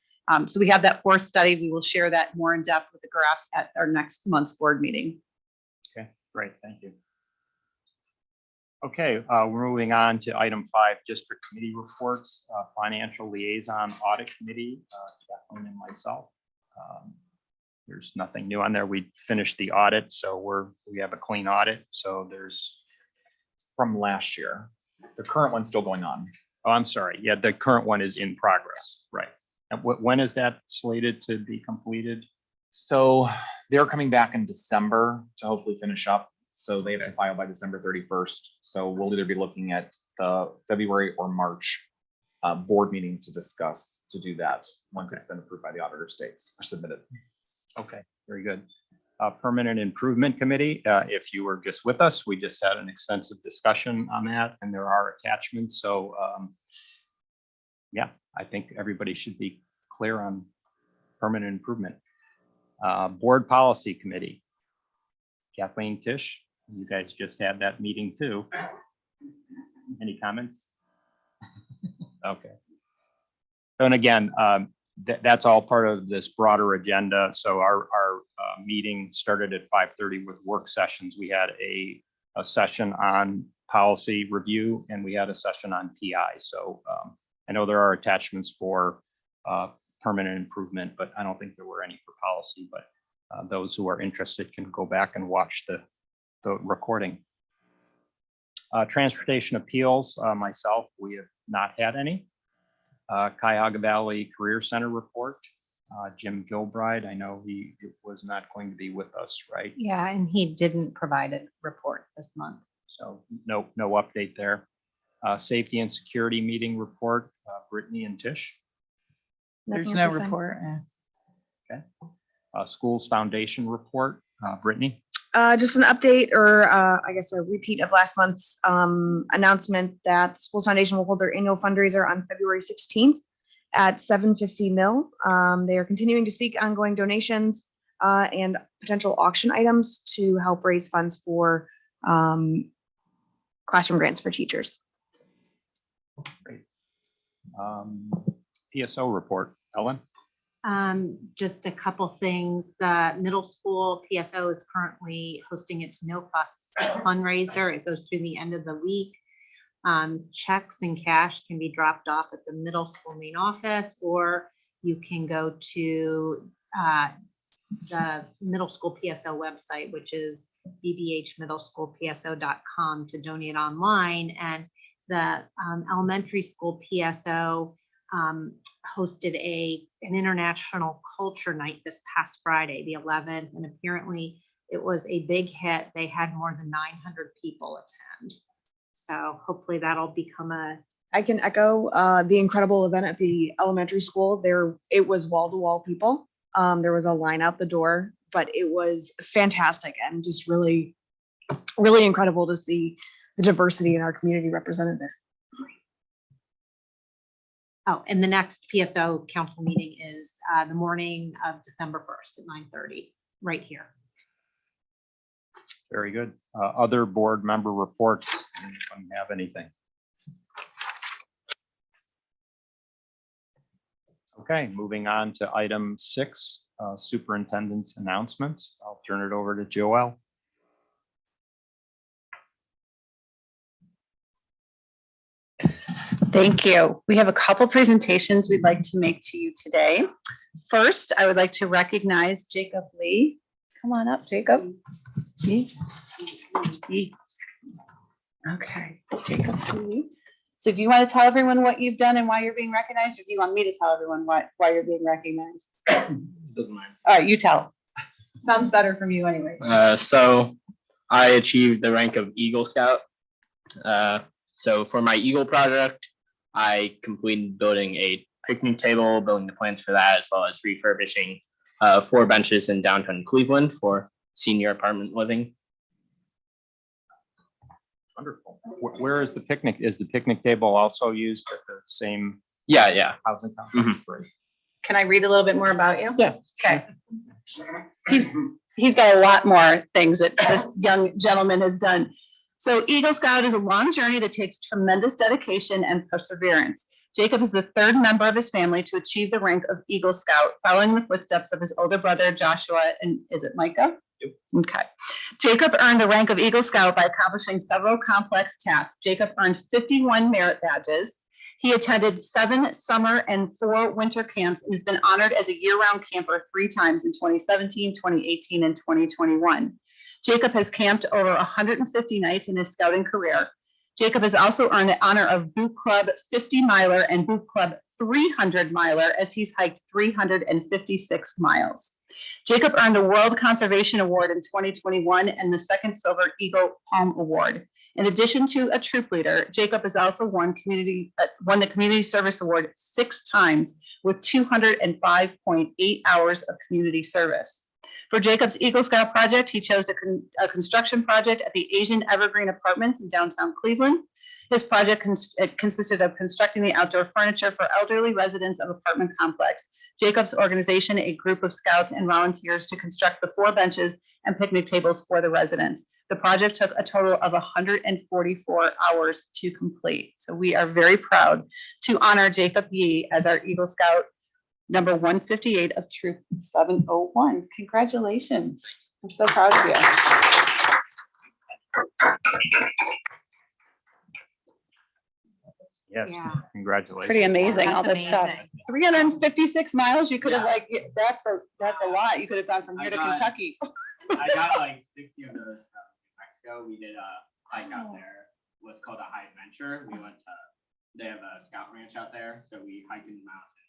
we have that fourth study. We will share that more in depth with the graphs at our next month's board meeting. Okay, great, thank you. Okay, we're moving on to item 5, district committee reports, financial liaison audit committee, Kathleen and myself. There's nothing new on there. We finished the audit, so we have a clean audit. So there's From last year. The current one's still going on. Oh, I'm sorry. Yeah, the current one is in progress, right? And when is that slated to be completed? So they're coming back in December to hopefully finish up. So they have to file by December 31st. So we'll either be looking at the February or March board meeting to do that once it's been approved by the auditor states or submitted. Okay, very good. Permanent Improvement Committee, if you were just with us, we just had an extensive discussion on that, and there are attachments. So yeah, I think everybody should be clear on permanent improvement. Board Policy Committee. Kathleen, Tish, you guys just had that meeting too. Any comments? Okay. And again, that's all part of this broader agenda. So our meeting started at 5:30 with work sessions. We had a session on policy review, and we had a session on PI. So I know there are attachments for permanent improvement, but I don't think there were any for policy. But those who are interested can go back and watch the recording. Transportation appeals, myself, we have not had any. Cuyahoga Valley Career Center report. Jim Gilbride, I know he was not going to be with us, right? Yeah, and he didn't provide a report this month. So no update there. Safety and security meeting report, Brittany and Tish. There's no report. Okay. Schools Foundation report, Brittany. Just an update, or I guess a repeat of last month's announcement that the Schools Foundation will hold their annual fundraiser on February 16th at 750 mil. They are continuing to seek ongoing donations and potential auction items to help raise funds for classroom grants for teachers. Great. PSO report, Ellen. Just a couple things. The middle school PSO is currently hosting its No Fuss fundraiser. It goes through the end of the week. Checks and cash can be dropped off at the middle school main office, or you can go to the middle school PSO website, which is bbhmiddleschoolpso.com, to donate online. And the elementary school PSO hosted an international culture night this past Friday, the 11th, and apparently it was a big hit. They had more than 900 people attend. So hopefully that'll become I can echo the incredible event at the elementary school. It was wall-to-wall people. There was a line out the door, but it was fantastic and just really, really incredible to see the diversity in our community represented there. Oh, and the next PSO council meeting is the morning of December 1st at 9:30, right here. Very good. Other board member reports. Anyone have anything? Okay, moving on to item 6, superintendent's announcements. I'll turn it over to Joelle. Thank you. We have a couple presentations we'd like to make to you today. First, I would like to recognize Jacob Lee. Come on up, Jacob. Lee. Okay, Jacob Lee. So do you want to tell everyone what you've done and why you're being recognized, or do you want me to tell everyone why you're being recognized? Doesn't matter. All right, you tell. Sounds better from you anyway. So I achieved the rank of Eagle Scout. So for my Eagle project, I completed building a picnic table, building the plans for that, as well as refurbishing 4 benches in downtown Cleveland for senior apartment living. Wonderful. Where is the picnic? Is the picnic table also used at the same Yeah. housing complex? Great. Can I read a little bit more about you? Yeah. Okay. He's got a lot more things that this young gentleman has done. So Eagle Scout is a long journey that takes tremendous dedication and perseverance. Jacob is the 3rd member of his family to achieve the rank of Eagle Scout, following the footsteps of his older brother Joshua and is it Micah? Yep. Okay. Jacob earned the rank of Eagle Scout by accomplishing several complex tasks. Jacob earned 51 merit badges. He attended 7 summer and 4 winter camps and has been honored as a year-round camper 3 times in 2017, 2018, and 2021. Jacob has camped over 150 nights in his scouting career. Jacob has also earned the honor of Boot Club 50 miler and Boot Club 300 miler as he's hiked 356 miles. Jacob earned the World Conservation Award in 2021 and the 2nd Silver Eagle Palm Award. In addition to a troop leader, Jacob has also won the Community Service Award 6 times with 205.8 hours of community service. For Jacob's Eagle Scout project, he chose a construction project at the Asian Evergreen Apartments in downtown Cleveland. His project consisted of constructing the outdoor furniture for elderly residents of apartment complex. Jacob's organization, a group of scouts and volunteers to construct the 4 benches and picnic tables for the residents. The project took a total of 144 hours to complete. So we are very proud to honor Jacob Yee as our Eagle Scout number 158 of Troop 701. Congratulations. I'm so proud of you. Yes, Yeah. congratulations. Pretty amazing, all that That's stuff. amazing. 356 miles, you could have Yeah. that's a lot. You could have gone from here to Kentucky. I got like 60 of those from New Mexico. We did a hike out there, what's called a high adventure. We went to, they have a scout ranch out there. So we hiked in the mountains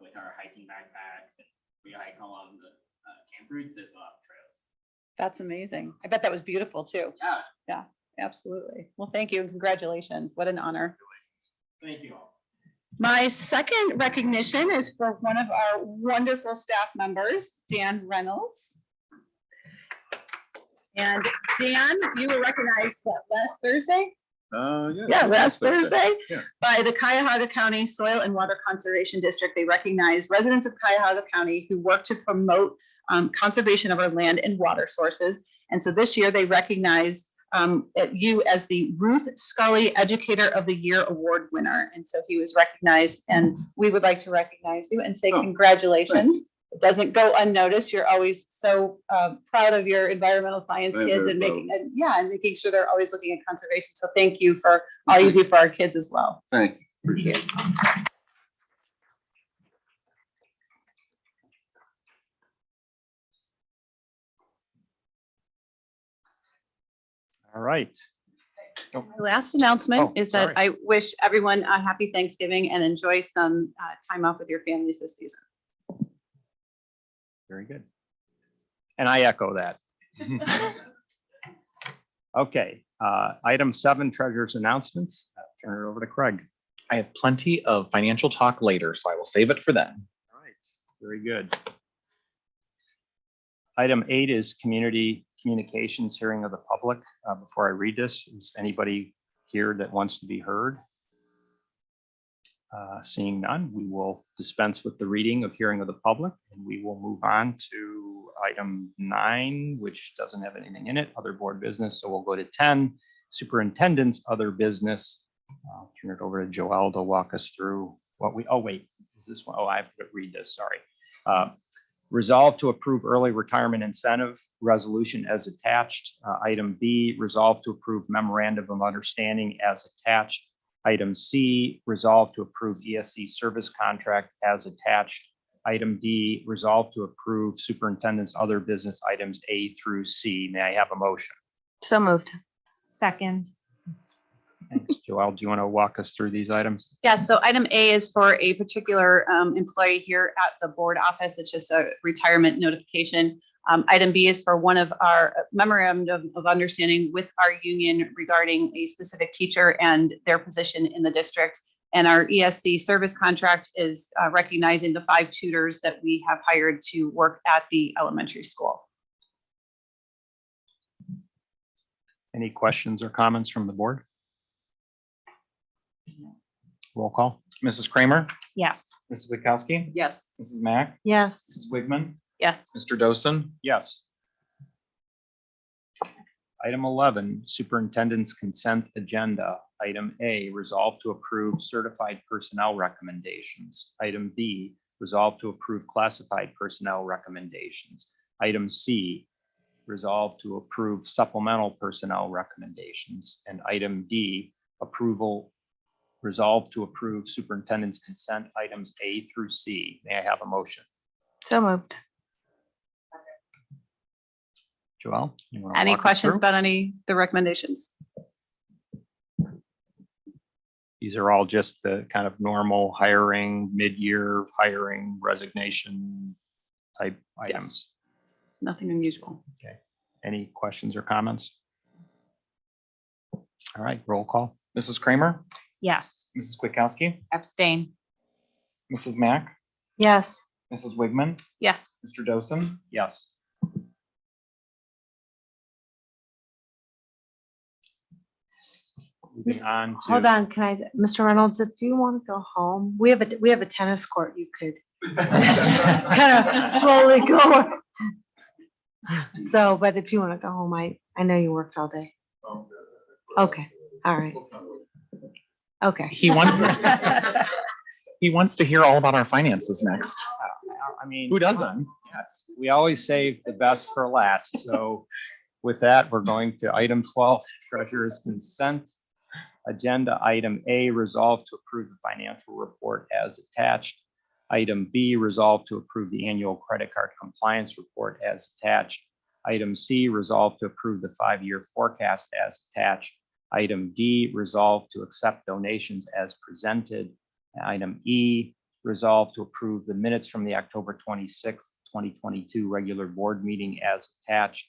with our hiking backpacks, and we hike along the camp routes. There's a lot of trails. That's amazing. I bet that was beautiful too. Yeah. Absolutely. Well, thank you and congratulations. What an honor. Thank you all. My second recognition is for one of our wonderful staff members, Dan Reynolds. And Dan, you were recognized last Thursday? Yeah, last Thursday Yeah. by the Cuyahoga County Soil and Water Conservation District. They recognize residents of Cuyahoga County who work to promote conservation of our land and water sources. And so this year they recognized you as the Ruth Scully Educator of the Year Award winner. And so he was recognized, and we would like to recognize you and say congratulations. It doesn't go unnoticed. You're always so proud of your environmental science kids and making sure they're always looking at conservation. So thank you for all you do for our kids as well. Thank you. Thank you. All right. My last announcement Oh, is that sorry. I wish everyone a happy Thanksgiving and enjoy some time off with your families this season. Very good. And I echo that. Okay, item 7, treasurer's announcements. Turn it over to Craig. I have plenty of financial talk later, so I will save it for then. All right, very good. Item 8 is community communications hearing of the public. Before I read this, is anybody here that wants to be heard? Seeing none, we will dispense with the reading of hearing of the public, and we will move on to item 9, which doesn't have anything in it, other board business. So we'll go to 10, superintendent's other business. I'll turn it over to Joelle to walk us through what we, oh, wait, is this one? Oh, I have to read this, sorry. Resolve to approve early retirement incentive resolution as attached. Item B, resolve to approve memorandum of understanding as attached. Item C, resolve to approve ESC service contract as attached. Item D, resolve to approve superintendent's other business items A through C. May I have a motion? So moved. Second. Thanks, Joelle. Do you want to walk us through these items? Yeah, so item A is for a particular employee here at the board office. It's just a retirement notification. Item B is for one of our memorandum of understanding with our union regarding a specific teacher and their position in the district. And our ESC service contract is recognizing the 5 tutors that we have hired to work at the elementary school. Any questions or comments from the board? Roll call. Mrs. Kramer, Yes. Mrs. Witkowski, Yes. Mrs. Mack, Yes. Mrs. Wigman, Yes. Mr. Dosen. Yes. Item 11, superintendent's consent agenda. Item A, resolve to approve certified personnel recommendations. Item B, resolve to approve classified personnel recommendations. Item C, resolve to approve supplemental personnel recommendations. And item D, resolve to approve superintendent's consent items A through C. May I have a motion? So moved. Joelle? You wanna Any walk us questions through? about any of the recommendations? These are all just the kind of normal hiring, mid-year hiring, resignation type items. Nothing unusual. Any questions or comments? All right, roll call. Mrs. Kramer, Yes. Mrs. Witkowski, Abstain. Mrs. Mack, Yes. Mrs. Wigman, Yes. Mr. Dosen. Yes. Moving on to. Hold on, can I, Mr. Reynolds, if you want to go home, we have a tennis court you could kind of slowly go. So, but if you want to go home, I know you worked all day. Okay, all right. Okay. He wants, he wants to hear all about our finances next. I mean. Who doesn't? Yes, we always save the best for last. So with that, we're going to item 12, treasurer's consent. Agenda item A, resolve to approve the financial report as attached. Item B, resolve to approve the annual credit card compliance report as attached. Item C, resolve to approve the 5-year forecast as attached. Item D, resolve to accept donations as presented. Item E, resolve to approve the minutes from the October 26th, 2022 regular board meeting as attached.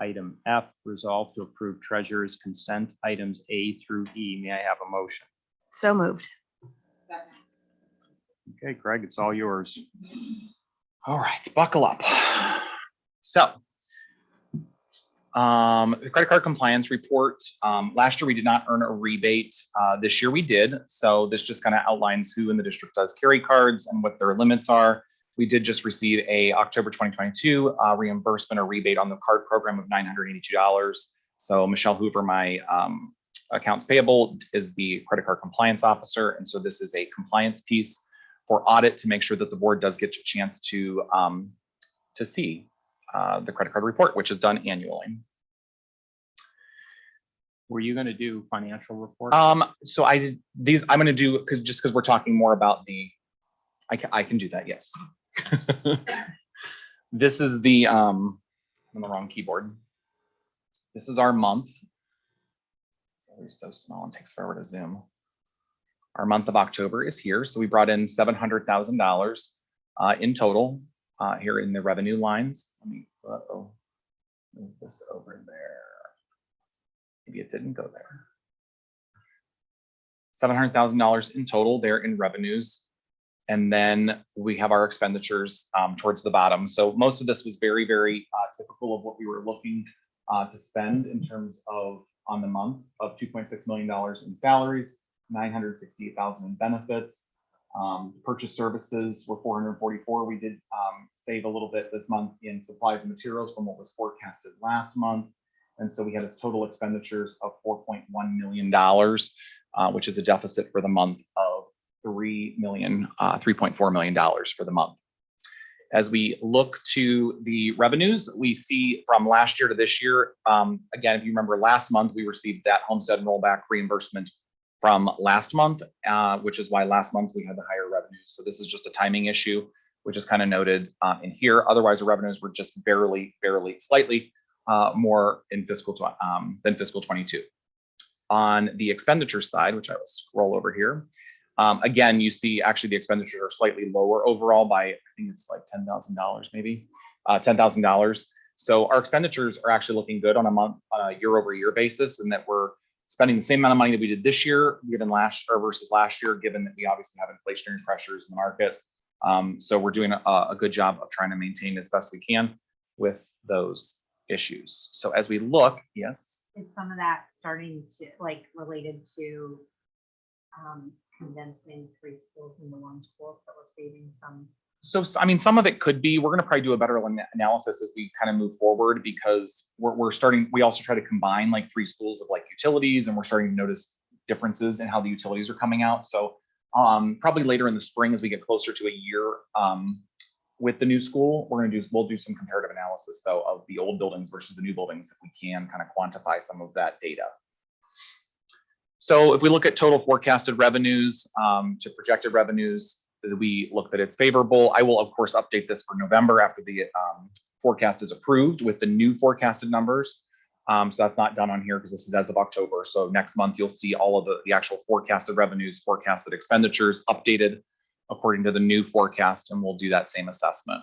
Item F, resolve to approve treasurer's consent items A through E. May I have a motion? So moved. Okay, Greg, it's all yours. All right, buckle up. So, the credit card compliance report, last year we did not earn a rebate. This year we did. So this just kind of outlines who in the district does carry cards and what their limits are. We did just receive a October 2022 reimbursement or rebate on the card program of $982. So Michelle Hoover, my accounts payable, is the credit card compliance officer. And so this is a compliance piece for audit to make sure that the board does get a chance to see the credit card report, which is done annually. Were you going to do financial reports? So I did these, I'm going to do, because we're talking more about the, I can do that, yes. This is the, I'm on the wrong keyboard. This is our month. It's always so small and takes forever to zoom. Our month of October is here. So we brought in $700,000 in total here in the revenue lines. Let me move this over there. Maybe it didn't go there. $700,000 in total there in revenues. And then we have our expenditures towards the bottom. So most of this was very, very typical of what we were looking to spend in terms of on the month of $2.6 million in salaries, $968,000 in benefits, Purchase services were 444. We did save a little bit this month in supplies and materials from what was forecasted last month. And so we had its total expenditures of $4.1 million, which is a deficit for the month of $3.4 million for the month. As we look to the revenues, we see from last year to this year, again, if you remember last month, we received that homestead rollback reimbursement from last month, which is why last month we had the higher revenues. So this is just a timing issue, which is kind of noted in here. Otherwise, the revenues were just barely, slightly more in than fiscal 22. On the expenditure side, which I will scroll over here, again, you see actually the expenditures are slightly lower overall by, I think it's like $10,000 maybe, $10,000. So our expenditures are actually looking good on a year-over-year basis, and that we're spending the same amount of money that we did this year versus last year, given that we obviously have inflationary pressures in the market. So we're doing a good job of trying to maintain as best we can with those issues. So as we look, yes. Is some of that starting to related to condensing 3 schools into 1 school, so we're saving some? So, I mean, some of it could be. We're going to probably do a better analysis as we kind of move forward, because we're starting. We also try to combine 3 schools of utilities, and we're starting to notice differences in how the utilities are coming out. So probably later in the spring, as we get closer to a year with the new school, we'll do some comparative analysis though of the old buildings versus the new buildings, if we can kind of quantify some of that data. So if we look at total forecasted revenues to projected revenues, we look that it's favorable. I will of course update this for November after the forecast is approved with the new forecasted numbers. So that's not done on here because this is as of October. So next month you'll see all of the actual forecasted revenues, forecasted expenditures updated according to the new forecast, and we'll do that same assessment.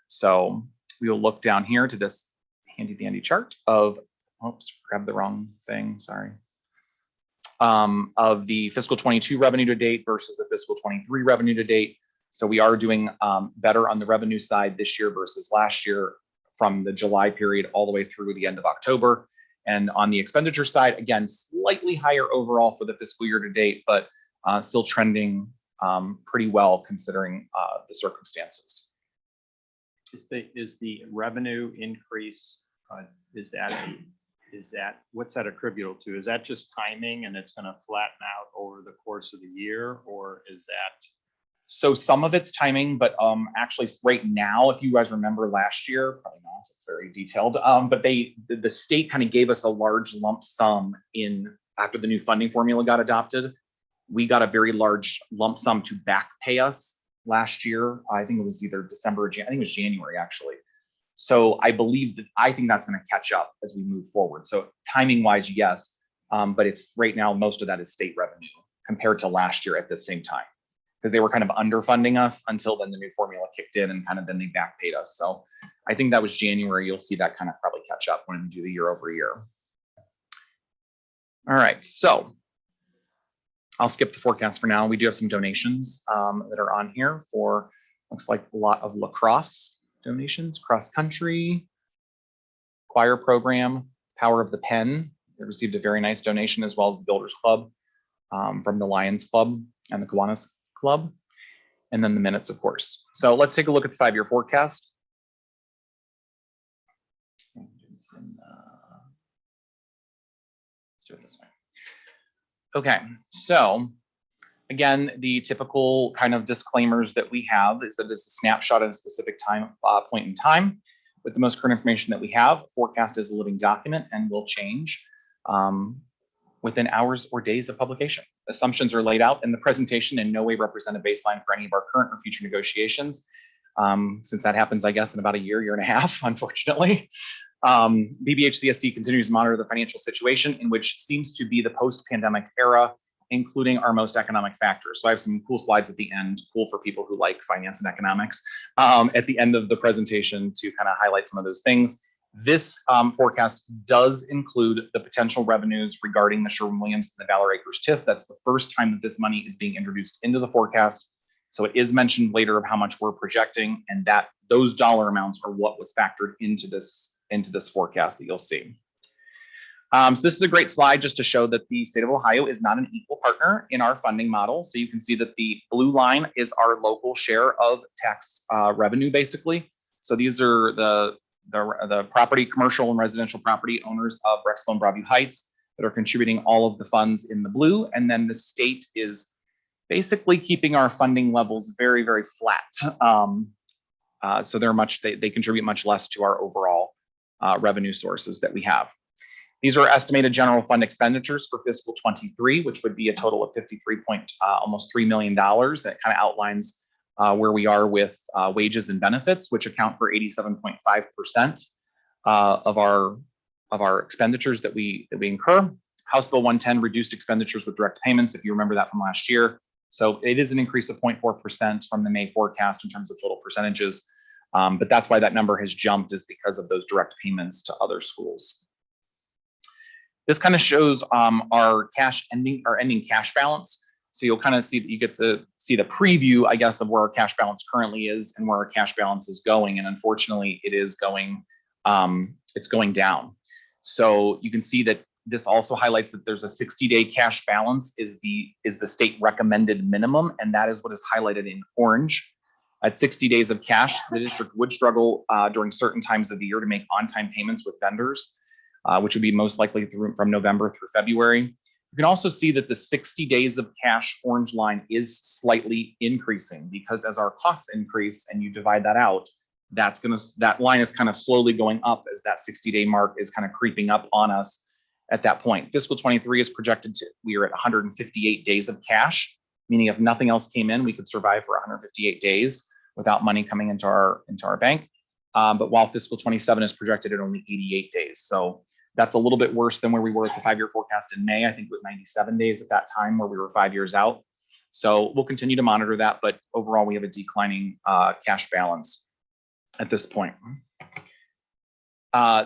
So we will look down here to this handy dandy chart of, oops, grabbed the wrong thing, sorry. Of the fiscal 22 revenue to date versus the fiscal 23 revenue to date. So we are doing better on the revenue side this year versus last year from the July period all the way through the end of October. And on the expenditure side, again, slightly higher overall for the fiscal year to date, but still trending pretty well considering the circumstances. Is the revenue increase, is that what's that attributable to? Is that just timing and it's going to flatten out over the course of the year, or is that? So some of it's timing, but actually right now, if you guys remember last year, probably not, it's very detailed, but the state kind of gave us a large lump sum after the new funding formula got adopted. We got a very large lump sum to back pay us last year. I think it was either December or I think it was January actually. So I think that's going to catch up as we move forward. So timing wise, yes, but it's right now, most of that is state revenue compared to last year at the same time, because they were kind of underfunding us until then the new formula kicked in and kind of then they back paid us. So I think that was January. You'll see that kind of probably catch up when we do the year over year. All right, so I'll skip the forecast for now. We do have some donations that are on here for, looks like a lot of lacrosse donations, cross country, choir program, Power of the Pen. They received a very nice donation, as well as the Builders Club from the Lions Club and the Kiwanis Club, and then the minutes, of course. So let's take a look at the 5-year forecast. Let's do it this way. Okay, so again, the typical kind of disclaimers that we have is that it's a snapshot at a specific point in time with the most current information that we have. Forecast is a living document and will change within hours or days of publication. Assumptions are laid out in the presentation and in no way represent a baseline for any of our current or future negotiations. Since that happens, I guess, in about a year and a half, unfortunately. BBHCSD continues to monitor the financial situation in which seems to be the post-pandemic era, including our most economic factors. So I have some cool slides at the end, cool for people who like finance and economics, at the end of the presentation to kind of highlight some of those things. This forecast does include the potential revenues regarding the Sherwin-Williams and the Valor Acres TIF. That's the first time that this money is being introduced into the forecast. So it is mentioned later of how much we're projecting, and that those dollar amounts are what was factored into this forecast that you'll see. So this is a great slide just to show that the state of Ohio is not an equal partner in our funding model. So you can see that the blue line is our local share of tax revenue, basically. So these are the property, commercial and residential property owners of Rexville and Broadview Heights that are contributing all of the funds in the blue. And then the state is basically keeping our funding levels very, very flat. So they contribute much less to our overall revenue sources that we have. These are estimated general fund expenditures for fiscal 23, which would be a total of almost $3 million. It kind of outlines where we are with wages and benefits, which account for 87.5% of our expenditures that we incur. House Bill 110 reduced expenditures with direct payments, if you remember that from last year. So it is an increase of 0.4% from the May forecast in terms of total percentages. But that's why that number has jumped, is because of those direct payments to other schools. This kind of shows our ending cash balance. So you'll kind of see that you get to see the preview, I guess, of where our cash balance currently is and where our cash balance is going. And unfortunately, it is going, it's going down. So you can see that this also highlights that there's a 60-day cash balance is the state recommended minimum, and that is what is highlighted in orange. At 60 days of cash, the district would struggle during certain times of the year to make on-time payments with vendors, which would be most likely from November through February. You can also see that the 60 days of cash orange line is slightly increasing, because as our costs increase and you divide that out, that line is kind of slowly going up as that 60-day mark is kind of creeping up on us at that point. Fiscal 23 is projected we are at 158 days of cash, meaning if nothing else came in, we could survive for 158 days without money coming into our bank. But while fiscal 27 is projected at only 88 days. So that's a little bit worse than where we were at the 5-year forecast in May. I think it was 97 days at that time, where we were 5 years out. So we'll continue to monitor that, but overall we have a declining cash balance at this point.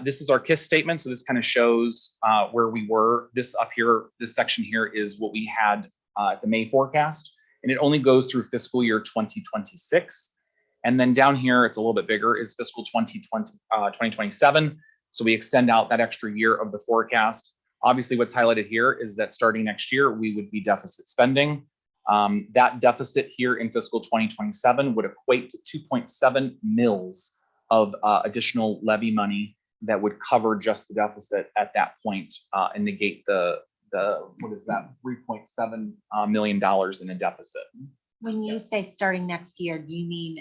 This is our KISS statement. So this kind of shows where we were. This up here, this section here is what we had at the May forecast, and it only goes through fiscal year 2026. And then down here, it's a little bit bigger, is fiscal 2027. So we extend out that extra year of the forecast. Obviously, what's highlighted here is that starting next year, we would be deficit spending. That deficit here in fiscal 2027 would equate to 2.7 mils of additional levy money that would cover just the deficit at that point and negate the what is that, $3.7 million in a deficit. When you say starting next year, do you mean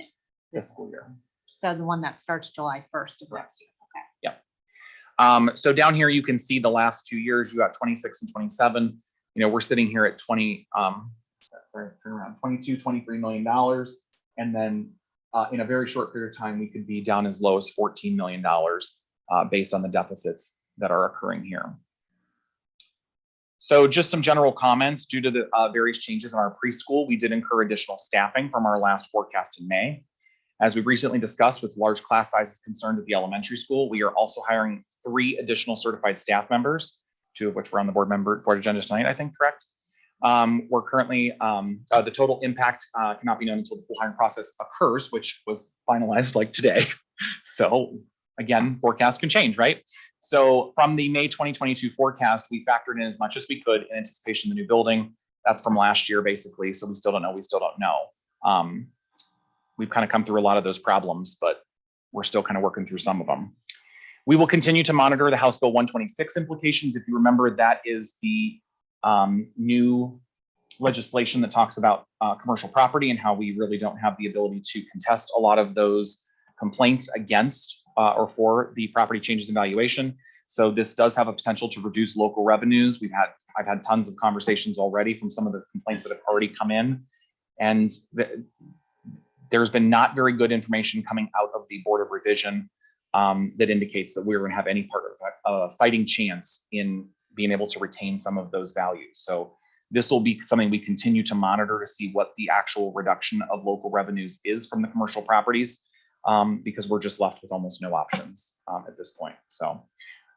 Fiscal year. So the one that starts July 1st of next year? Okay. Yeah. So down here, you can see the last 2 years, you got 26 and 27. You know, we're sitting here at 22, $23 million. And then in a very short period of time, we could be down as low as $14 million based on the deficits that are occurring here. So just some general comments. Due to the various changes in our preschool, we did incur additional staffing from our last forecast in May. As we recently discussed, with large class sizes concerned at the elementary school, we are also hiring 3 additional certified staff members, 2 of which were on the board agenda tonight, I think, correct? We're currently, the total impact cannot be known until the full hiring process occurs, which was finalized like today. So again, forecasts can change, right? So from the May 2022 forecast, we factored in as much as we could in anticipation of the new building. That's from last year, basically. So we still don't know. We've kind of come through a lot of those problems, but we're still kind of working through some of them. We will continue to monitor the House Bill 126 implications. If you remember, that is the new legislation that talks about commercial property and how we really don't have the ability to contest a lot of those complaints against or for the property changes in valuation. So this does have a potential to reduce local revenues. I've had tons of conversations already from some of the complaints that have already come in, and there's been not very good information coming out of the Board of Revision that indicates that we're going to have any part of a fighting chance in being able to retain some of those values. So this will be something we continue to monitor to see what the actual reduction of local revenues is from the commercial properties, because we're just left with almost no options at this point. So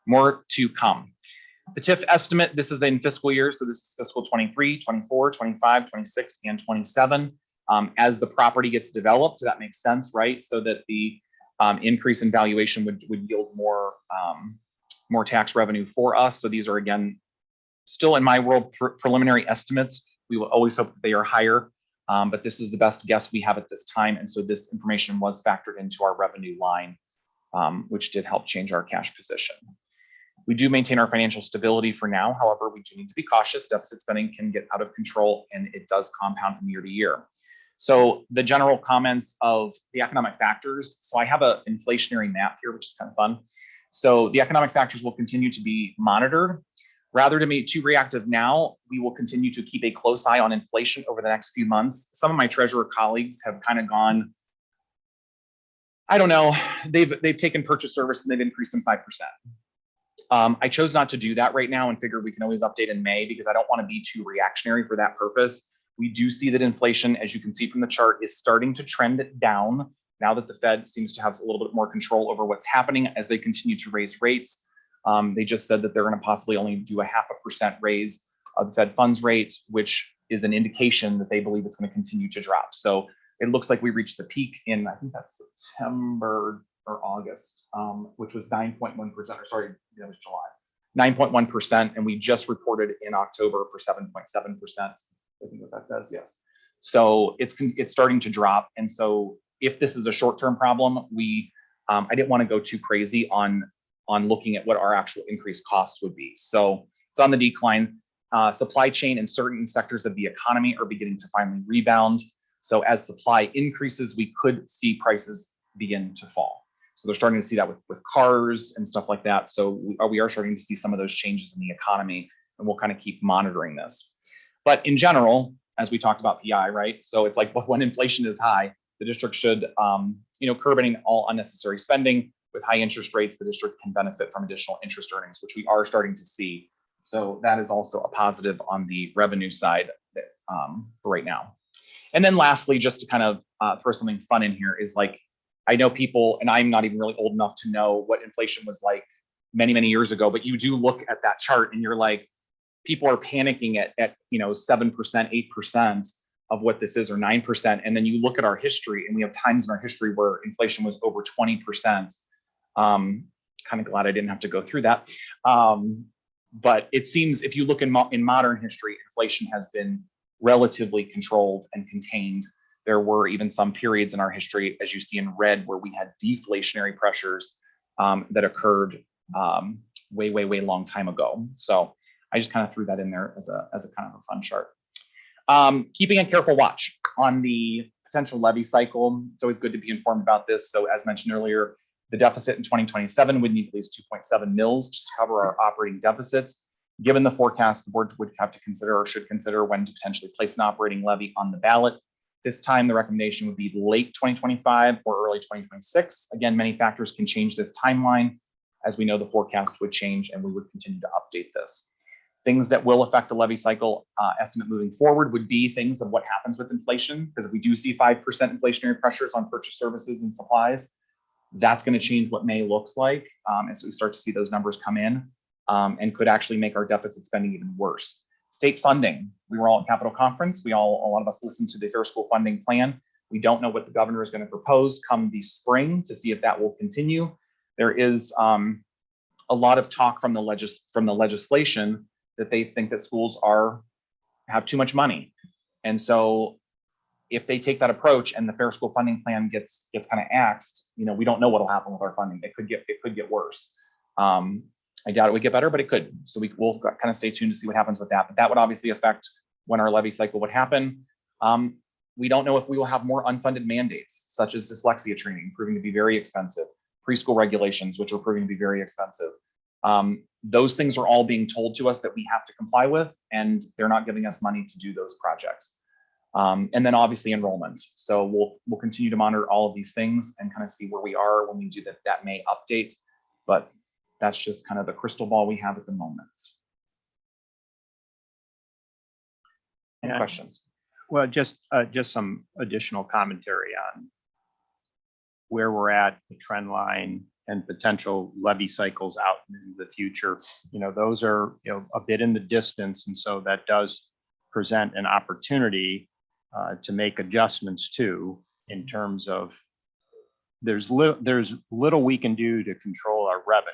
more to come. The TIF estimate, this is in fiscal years. So this is fiscal 23, 24, 25, 26, and 27. As the property gets developed, that makes sense, right? So that the increase in valuation would yield more more tax revenue for us. So these are, again, still in my world, preliminary estimates. We will always hope that they are higher, but this is the best guess we have at this time. And so this information was factored into our revenue line, which did help change our cash position. We do maintain our financial stability for now. However, we do need to be cautious. Deficit spending can get out of control and it does compound from year to year. So the general comments of the economic factors. So I have an inflationary map here, which is kind of fun. So the economic factors will continue to be monitored. Rather than be too reactive now, we will continue to keep a close eye on inflation over the next few months. Some of my treasurer colleagues have kind of gone, I don't know, they've taken purchase service and they've increased them 5%. I chose not to do that right now and figured we can always update in May because I don't want to be too reactionary for that purpose. We do see that inflation, as you can see from the chart, is starting to trend down now that the Fed seems to have a little bit more control over what's happening as they continue to raise rates. They just said that they're going to possibly only do a 0.5% raise of the Fed funds rate, which is an indication that they believe it's going to continue to drop. So it looks like we reached the peak in, I think that's September or August, which was 9.1%, or sorry, that was July, 9.1%. And we just reported in October for 7.7%. I think what that says, yes. So it's starting to drop. And so if this is a short-term problem, I didn't want to go too crazy on looking at what our actual increased costs would be. So it's on the decline. Supply chain and certain sectors of the economy are beginning to finally rebound. So as supply increases, we could see prices begin to fall. So they're starting to see that with cars and stuff like that. So we are starting to see some of those changes in the economy, and we'll kind of keep monitoring this. But in general, as we talked about PI, right? So it's like when inflation is high, the district should, curb any all unnecessary spending. With high interest rates, the district can benefit from additional interest earnings, which we are starting to see. So that is also a positive on the revenue side for right now. And then lastly, just to kind of throw something fun in here is like, I know people, and I'm not even really old enough to know what inflation was like many, many years ago, but you do look at that chart and you're like, people are panicking at 7%, 8% of what this is, or 9%. And then you look at our history and we have times in our history where inflation was over 20%. Kind of glad I didn't have to go through that. But it seems if you look in modern history, inflation has been relatively controlled and contained. There were even some periods in our history, as you see in red, where we had deflationary pressures that occurred way, way, way long time ago. So I just kind of threw that in there as a kind of a fun chart. Keeping a careful watch on the potential levy cycle. It's always good to be informed about this. So as mentioned earlier, the deficit in 2027 would need at least 2.7 mils to cover our operating deficits. Given the forecast, the board would have to consider or should consider when to potentially place an operating levy on the ballot. This time, the recommendation would be late 2025 or early 2026. Again, many factors can change this timeline. As we know, the forecast would change and we would continue to update this. Things that will affect a levy cycle estimate moving forward would be things of what happens with inflation, because if we do see 5% inflationary pressures on purchase services and supplies, that's going to change what May looks like as we start to see those numbers come in and could actually make our deficit spending even worse. State funding. We were all at Capitol Conference. A lot of us listened to the Fair School Funding Plan. We don't know what the governor is going to propose come the spring to see if that will continue. There is a lot of talk from the legislation that they think that schools have too much money. And so if they take that approach and the Fair School Funding Plan gets kind of axed, we don't know what will happen with our funding. It could get worse. I doubt it would get better, but it could. So we'll kind of stay tuned to see what happens with that. But that would obviously affect when our levy cycle would happen. We don't know if we will have more unfunded mandates, such as dyslexia training, proving to be very expensive, preschool regulations, which are proving to be very expensive. Those things are all being told to us that we have to comply with, and they're not giving us money to do those projects. And then obviously enrollment. So we'll continue to monitor all of these things and kind of see where we are when we do that May update. But that's just kind of the crystal ball we have at the moment. Any questions? Well, just some additional commentary on where we're at, the trend line, and potential levy cycles out in the future. Those are a bit in the distance, and so that does present an opportunity to make adjustments too, in terms of there's little we can do to control our revenue.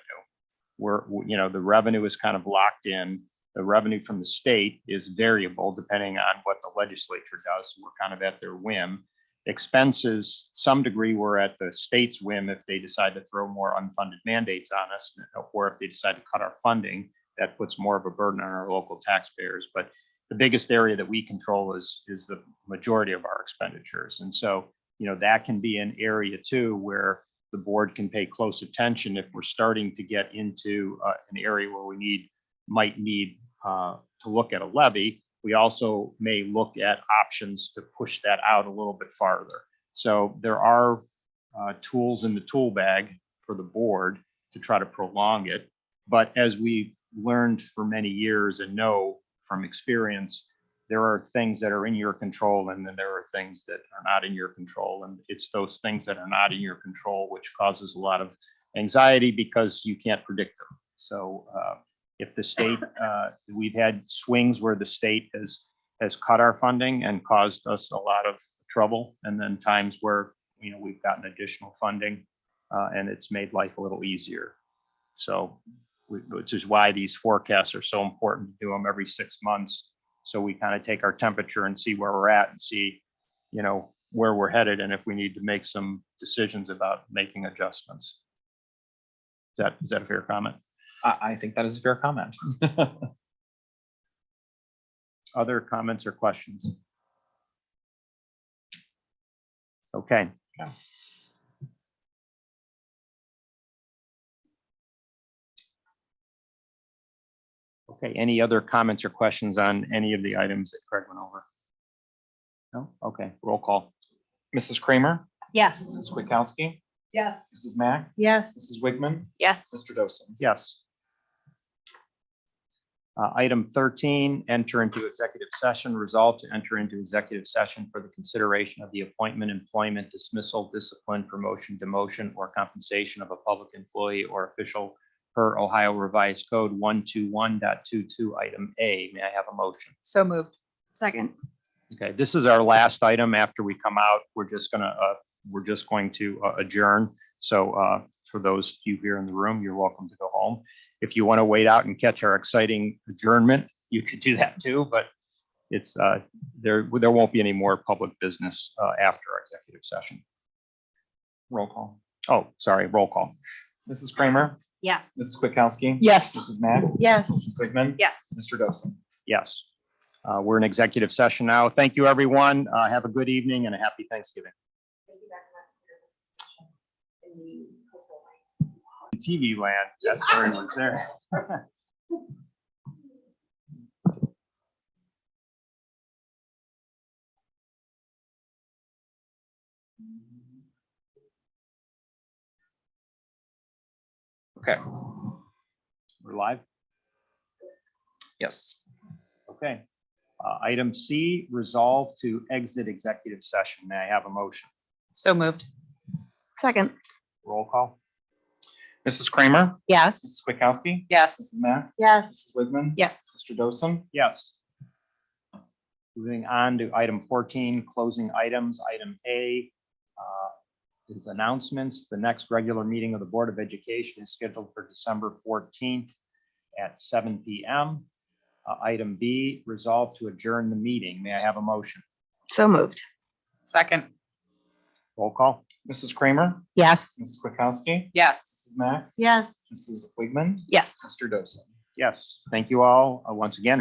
the revenue is kind of locked in. The revenue from the state is variable depending on what the legislature does. So we're kind of at their whim. Expenses, some degree, we're at the state's whim if they decide to throw more unfunded mandates on us, or if they decide to cut our funding, that puts more of a burden on our local taxpayers. But the biggest area that we control is the majority of our expenditures. And so, that can be an area too where the board can pay close attention if we're starting to get into an area where we might need to look at a levy. We also may look at options to push that out a little bit farther. So there are tools in the tool bag for the board to try to prolong it. But as we've learned for many years and know from experience, there are things that are in your control, and then there are things that are not in your control. And it's those things that are not in your control which causes a lot of anxiety because you can't predict them. So if the state, we've had swings where the state has cut our funding and caused us a lot of trouble, and then times where we've gotten additional funding and it's made life a little easier. So, which is why these forecasts are so important to do them every 6 months. So we kind of take our temperature and see where we're at and see, where we're headed, and if we need to make some decisions about making adjustments. Is that a fair comment? I think that is a fair comment. Other comments or questions? Okay. Yeah. Okay, any other comments or questions on any of the items that Craig went over? No? Okay, roll call. Mrs. Kramer, Yes. Mrs. Kwiatkowski, Yes. Mrs. Mack, Yes. Mrs. Wigman, Yes. Mr. Dosen. Yes. Item 13, enter into executive session. Resolve to enter into executive session for the consideration of the appointment, employment, dismissal, discipline, promotion, demotion, or compensation of a public employee or official per Ohio Revised Code 121.22, item A. May I have a motion? So moved. Second. Okay, this is our last item. After we come out, we're just going to adjourn. So for those of you here in the room, you're welcome to go home. If you want to wait out and catch our exciting adjournment, you could do that too, but it's there won't be any more public business after our executive session. Roll call. Oh, sorry, roll call. Mrs. Kramer, Yes. Mrs. Kwiatkowski. Yes. Mrs. Mack, Yes. Mrs. Wigman. Yes. Mr. Dosen. Yes. We're in executive session now. Thank you, everyone. Have a good evening and a happy Thanksgiving. TV land, that's where he was there. Okay. We're live. Yes. Okay. Item C, resolve to exit executive session. May I have a motion? So moved. Second. Roll call. Mrs. Kramer, Yes. Mrs. Kwiatkowski, Yes. Mrs. Mack, Yes. Mrs. Wigman. Yes. Mr. Dosen. Yes. Moving on to item 14, closing items. Item A is announcements. The next regular meeting of the Board of Education is scheduled for December 14th at 7 p.m. Item B, resolve to adjourn the meeting. May I have a motion? So moved. Second. Roll call. Mrs. Kramer, Yes. Mrs. Kwiatkowski, Yes. Mrs. Mack, Yes. Mrs. Wigman, Yes. Mr. Dosen. Yes. Thank you all once again.